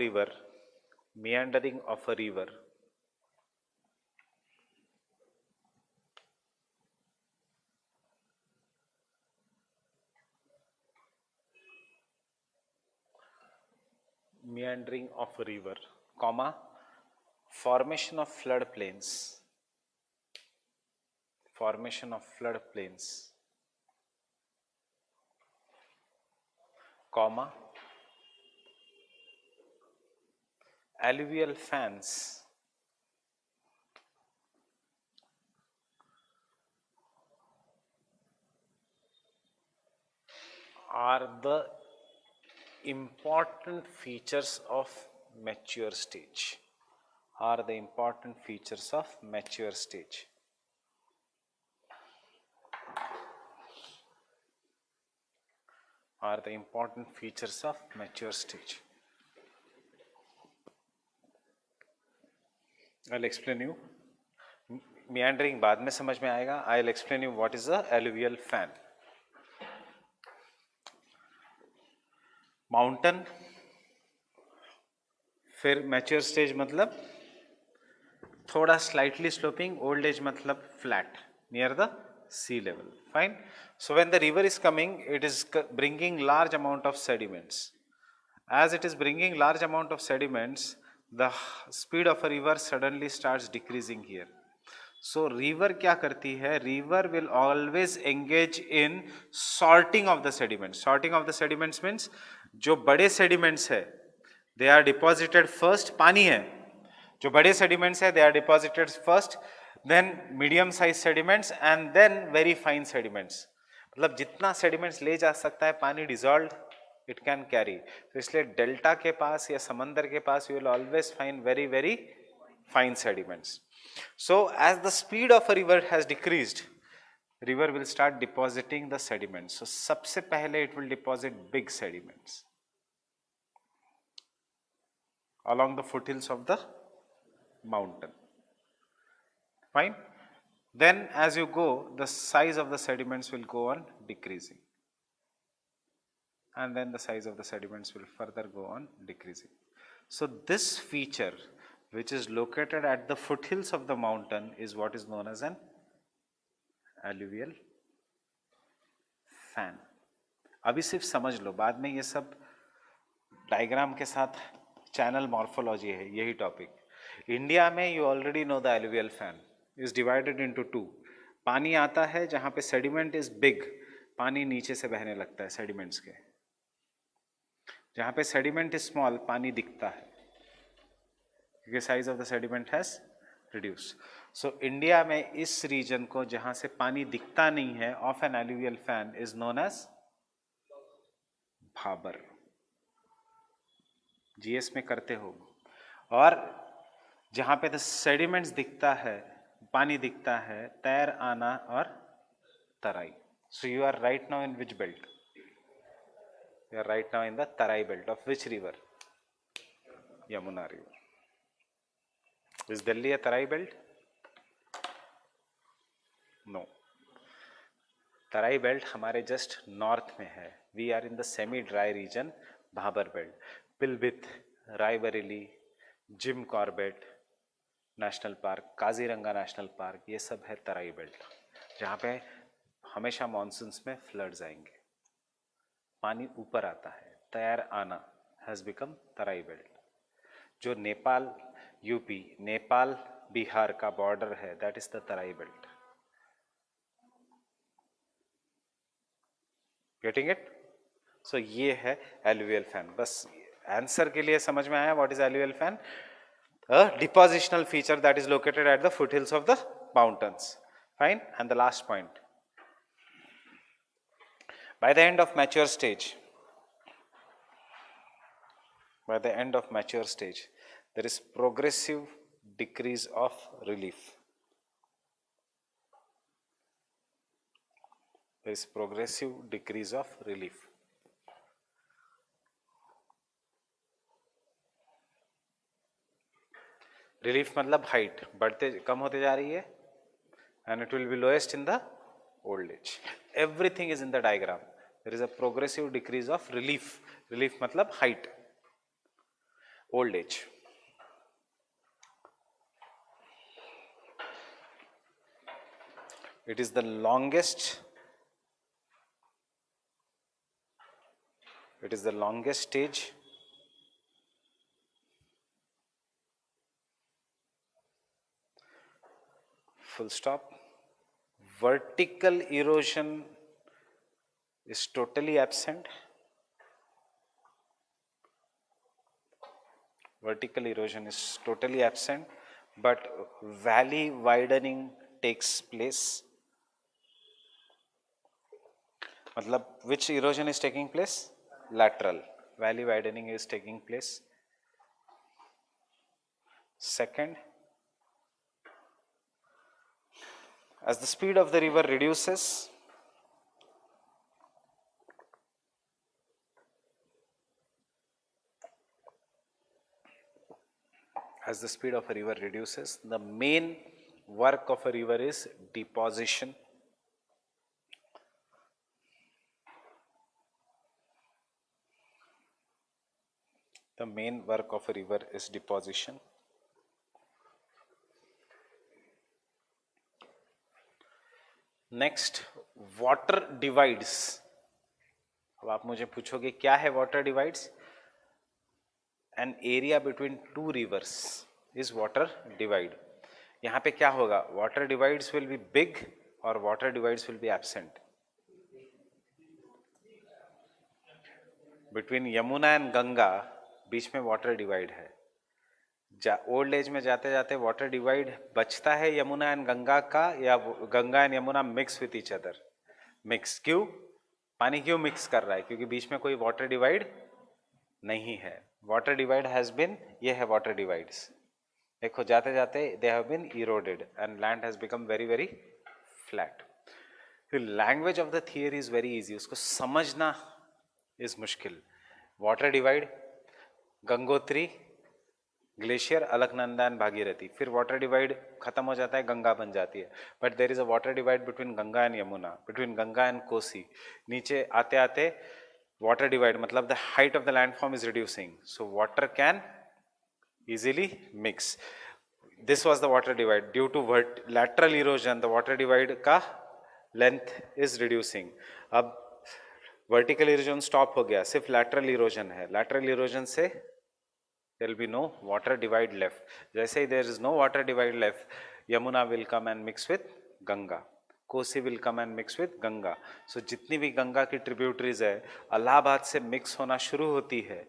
river comma formation of flood plains comma alluvial fans are the important features of mature stage. Are the important features of mature stage. Are the important features of mature stage. I'll explain you. Meandering बाद में समझ में आएगा. I'll explain you what is a alluvial fan. Mountain, फिर mature stage मतलब थोड़ा slightly sloping, old age मतलब flat near the sea level. Fine. So when the river is coming, it is bringing large amount of sediments. As it is bringing large amount of sediments, the speed of a river suddenly starts decreasing here. So river क्या करती है? River will always engage in sorting of the sediments. Sorting of the sediments means जो बड़े sediments है, they are deposited first. पानी है, जो बड़े sediments है, they are deposited first, then medium size sediments and then very fine sediments. मतलब जितना sediments ले जा सकता है पानी dissolved, it can carry. तो इसलिए डेल्टा के पास या समंदर के पास you will always find very very fine sediments. So as the speed of a river has decreased, river will start depositing the sediments. So सबसे पहले it will deposit big sediments along the foothills of the mountain. Fine. Then as you go, the size of the sediments will go on decreasing. And then the size of the sediments will further go on decreasing. So this feature, which is located at the foothills of the mountain, is what is known as an alluvial fan. अभी सिर्फ समझ लो, बाद में ये सब diagram के साथ channel morphology है, यही टॉपिक. इंडिया में you already know the alluvial fan is divided into two. पानी आता है जहाँ पे सेडिमेंट इज बिग, पानी नीचे से बहने लगता है सेडिमेंट्स के. जहाँ पे सेडिमेंट इज स्मॉल, पानी दिखता है क्योंकि size of the sediment has reduce. So India में इस रीजन को जहाँ से पानी दिखता नहीं है of an alluvial fan is known as Bhabar. GS में करते हो. और जहाँ पे द सेडिमेंट्स दिखता है, पानी दिखता है, तैर आना और Terai. So you are right now in which belt? You are right now in the Terai belt of which river? Yamuna river. Is Delhi a Terai belt? No. Terai belt हमारे जस्ट नॉर्थ में है. We are in the semi dry region, Bhabar belt. Pilibhit, Raebareli, Jim Corbett national park, Kaziranga national park, ये सब है तराई belt, जहाँ पे हमेशा monsoons में फ्लड्स आएंगे, पानी ऊपर आता है, तैर आना हैज़ बिकम तराई बेल्ट. जो नेपाल, यूपी, नेपाल बिहार का बॉर्डर है, that is the Terai belt. Getting it? So ये है एलुवियल फैन. बस आंसर के लिए समझ में आया what is alluvial fan? A depositional feature that is located at the foothills of the mountains. Fine. And the last point, by the end of mature stage, there is progressive decrease of relief. There is progressive decrease of relief. Relief मतलब height बढ़ते कम होते जा रही है, and it will be lowest in the old age. Everything is in the diagram. There is a progressive decrease of relief. Relief मतलब height, old age. It is the longest stage full stop. Vertical erosion is totally absent. Vertical erosion is totally absent, but valley widening takes place. मतलब which erosion is taking place? Lateral. Valley widening is taking place. Second, as the speed of the river reduces, the main work of a river is deposition. The main work of a river is deposition. Next, water divides. अब आप मुझे पूछोगे क्या है water divides? An area between two rivers is water divide. यहां पे क्या होगा? Water divides will be big और water divides will be absent. Between Yamuna and Ganga बीच में वाटर डिवाइड है. ओल्ड एज में जाते जाते वाटर डिवाइड बचता है यमुना एंड गंगा का, या Ganga and Yamuna mix with each other? Mix. क्यों? पानी क्यों मिक्स कर रहा है? क्योंकि बीच में कोई वाटर डिवाइड नहीं है. वाटर डिवाइड हैज बिन, ये है वाटर डिवाइड्स. देखो जाते जाते they have been eroded and land has become very very flat. Language of the theory is very easy, उसको समझना इज मुश्किल. Water divide, Gangotri, glacier, Alaknanda and Bhagirathi. फिर वाटर डिवाइड खत्म हो जाता है, गंगा बन जाती है. But there is a water divide between Ganga and Yamuna, between Ganga and Kosi. नीचे आते आते वाटर डिवाइड मतलब the height of the landform is reducing, so water can easily mix. This was the water divide. Due to lateral erosion, the water divide का length is reducing. अब vertical erosion stop हो गया, सिर्फ lateral erosion है. lateral erosion से there will be no water divide left. जैसे ही there is no water divide left, Yamuna will come and mix with Ganga. Kosi will come and mix with Ganga. So जितनी भी गंगा की tributaries है इलाहाबाद से mix होना शुरू होती है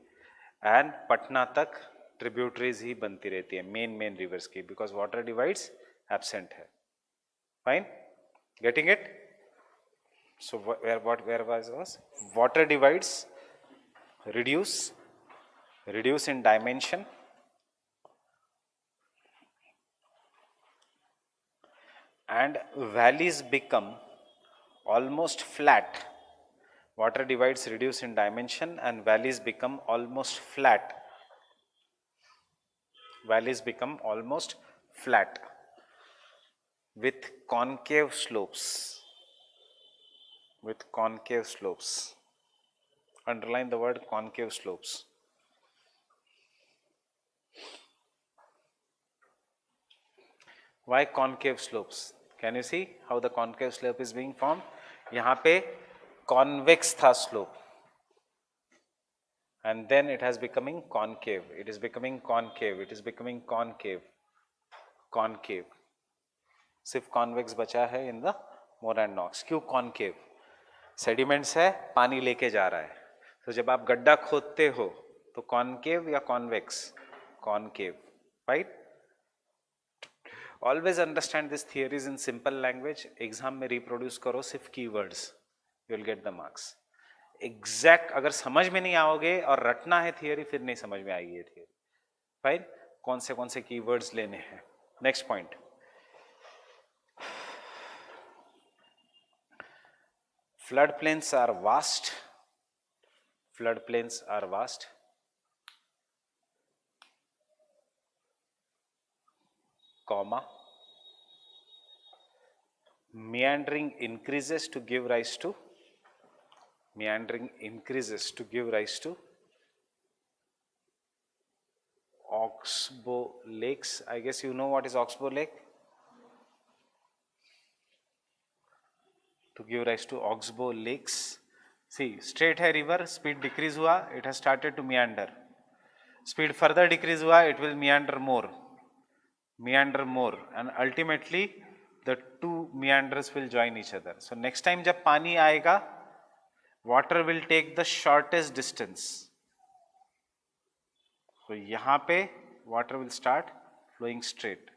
एंड पटना तक ट्रिब्यूटरीज ही बनती रहती है मेन मेन रिवर्स की, बिकॉज वाटर डिवाइड्स एब्सेंट है. Fine, getting it? So where was water divides reduce in dimension and valleys become almost flat. Water divides reduce in dimension and valleys become almost flat. Valleys become almost flat with concave slopes. With concave slopes. Underline the word concave slopes. Why concave slopes? Can you see how the concave slope is being formed? यहाँ पे convex था slope and then it has becoming concave. It is becoming concave. It is becoming concave. Concave. सिर्फ convex बचा है in the Moor and Knox. क्यों concave? Sediments है, पानी लेके जा रहा है. तो जब आप गड्ढा खोदते हो तो concave या convex? Concave. Right? Always understand these theories in simple language. Exam में reproduce करो सिर्फ keywords. You will get the marks. Exact अगर समझ में नहीं आओगे और रटना है theory फिर नहीं समझ में आएगी ये theory. Fine? कौन से keywords लेने हैं? Next point. Floodplains are vast. Floodplains are vast. Comma. Meandering increases to give rise to oxbow lakes. I guess you know what is oxbow lake. To give rise to oxbow lakes. See, straight hai river, speed decrease hua, it has started to meander. Speed further decrease hua, it will meander more, and ultimately the two meanders will join each other. So next time जब पानी आएगा, water will take the shortest distance. So यहाँ पे water will start flowing straight.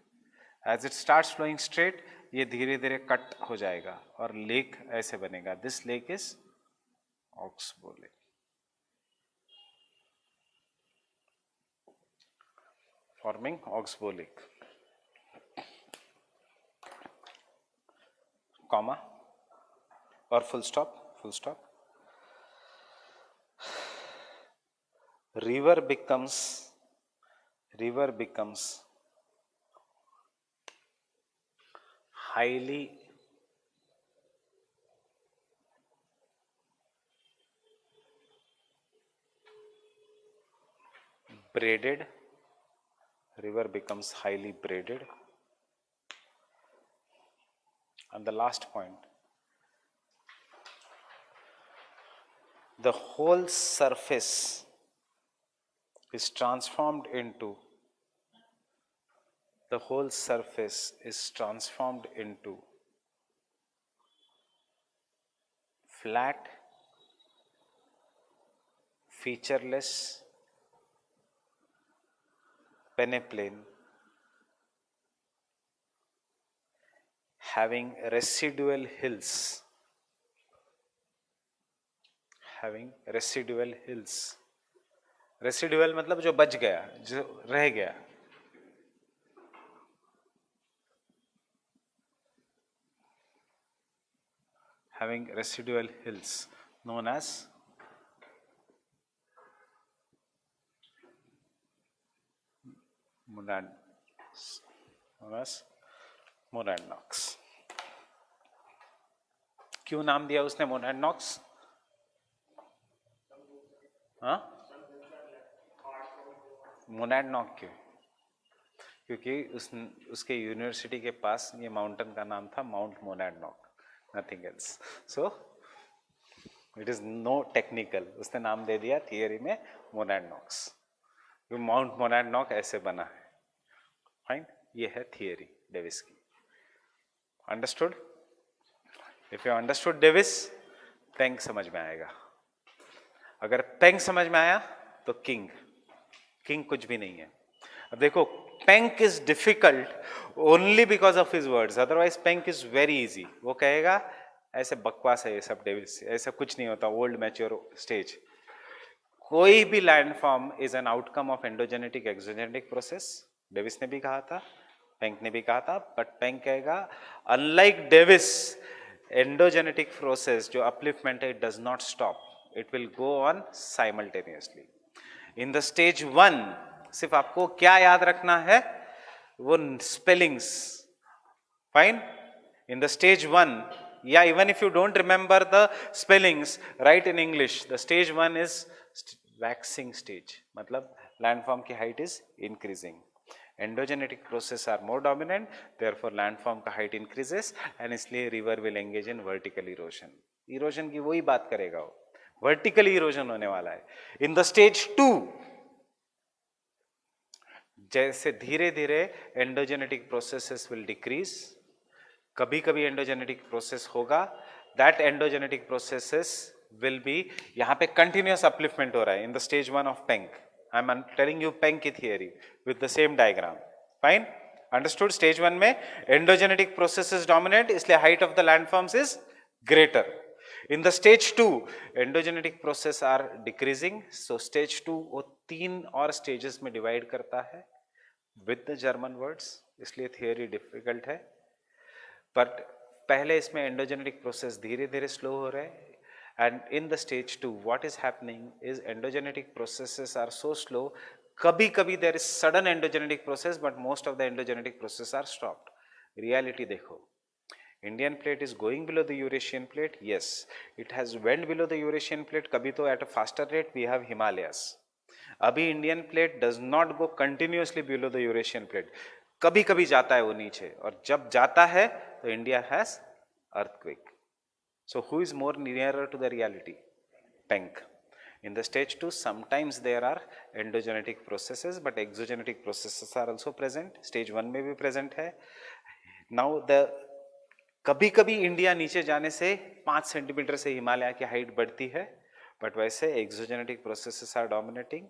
As it starts flowing straight, ये धीरे धीरे cut हो जाएगा और लेक ऐसे बनेगा. This lake is Oxbow Lake. Forming Oxbow Lake. Comma or full stop. River becomes highly braided. River becomes highly braided. And the last point, the whole surface is transformed into flat, featureless peneplain having residual hills. Residual मतलब जो बच गया, जो रह गया. Having residual hills known as monadnocks. क्यों नाम दिया उसने monadnocks? हाँ, monadnock क्यों? क्योंकि उसके यूनिवर्सिटी के पास ये माउंटेन का नाम था Mount Monadnock, nothing else. So it is no technical, उसने नाम दे दिया थियरी में मोनाडनॉक्स. माउंट मोनाडनॉक ऐसे बना है. फाइन, ये है थियरी डेविस की. Understood? If you understood Davis, Penck समझ में आएगा. अगर पेंग समझ में आया तो किंग कुछ भी नहीं है. अब देखो, Penck is difficult only because of his words, otherwise Penck is very easy. वो कहेगा ऐसे बकवास है ये सब डेविस, ऐसा कुछ नहीं होता. Old mature stage. कोई भी landform is an outcome of endogenetic exogenetic process. Davis ने भी कहा था, पेंक ने भी कहा था, बट पेंक कहेगा अनलाइक डेविस, एंडोजेनेटिक प्रोसेस जो अपलिफ्टमेंट है, it does not stop, it will go on simultaneously. In the stage 1 सिर्फ आपको क्या याद रखना है, वो spellings. Fine. In the stage 1, या even if you don't remember the spellings, write in English, the stage 1 is waxing stage, मतलब landform की height is increasing. Endogenetic process are more dominant, therefore landform का height increases, and इसलिए river will engage in vertical erosion. Erosion की वही बात करेगा वो, vertical erosion होने वाला है. इन द स्टेज 2, जैसे धीरे धीरे एंडोजेनेटिक प्रोसेसेस विल डिक्रीज. कभी कभी एंडोजेनेटिक प्रोसेस होगा, that endogenetic processes will be, यहां पे कंटिन्यूअस अपलिफ्टमेंट हो रहा है in the stage 1 of Penck. I am telling you Penck की theory with the same diagram. Fine, understood? Stage 1 में एंडोजेनेटिक प्रोसेसेस डोमिनेट, इसलिए height of the landforms is greater. In the stage 2, endogenetic process are decreasing. So stage 2 वो 3 और stages में divide करता है with the German words, इसलिए theory difficult है. But पहले इसमें endogenetic process धीरे धीरे slow हो रहे हैं. And in the stage 2, what is happening is endogenetic processes are so slow. कभी कभी there is sudden endogenetic process, but most of the endogenetic processes are stopped. Reality देखो, Indian plate is going below the Eurasian plate. Yes, it has went below the Eurasian plate. कभी तो at a faster rate we have Himalayas. अभी Indian plate does not go continuously below the Eurasian plate. कभी कभी जाता है वो नीचे, और जब जाता है तो India has earthquake. So who is more nearer to the reality? Penck. In the stage 2, sometimes there are endogenetic processes, but exogenetic processes are also present. Stage 1 में भी present है. Now the कभी कभी इंडिया नीचे जाने से 5 centimetre से हिमालय की हाइट बढ़ती है, बट वैसे exogenetic processes are dominating.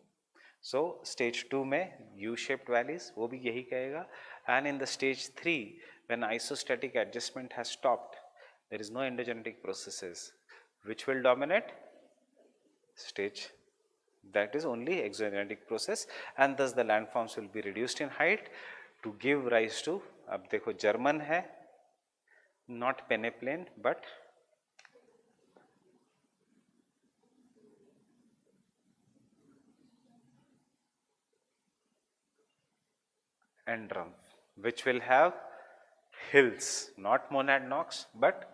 So stage 2 में यू शेप्ड वैलीज, वो भी यही कहेगा. And in the stage 3, when isostatic adjustment has stopped, there is no endogenetic processes, which will dominate stage that is only exogenetic process, and thus the landforms will be reduced in height to give rise to, अब देखो German है, not peneplain but Endrum, which will have hills, not monadnocks but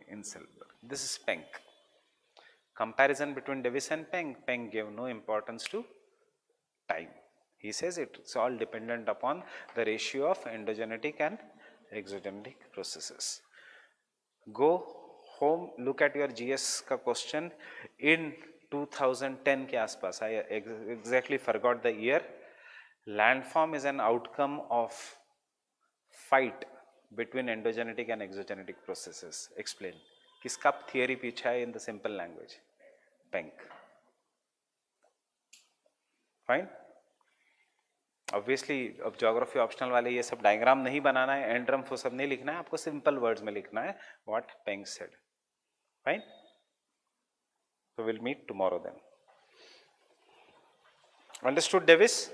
in silver. This is Penck. Comparison between Davis and Penck. Penck gave no importance to time. He says it's all dependent upon the ratio of endogenetic and exogenetic processes. go home, look at your GS का question in 2010 के आसपास. I exactly forgot the year. Landform is an outcome of fight between endogenetic and exogenetic processes. Explain. किसका theory पीछा है in the simple language? Penck. Fine. Obviously अब geography optional वाले ये सब डायग्राम नहीं बनाना है, एंड्रम वो सब नहीं लिखना है, आपको सिंपल वर्ड्स में लिखना है what Penck said. Fine. So we'll meet tomorrow then. Understood, Davis?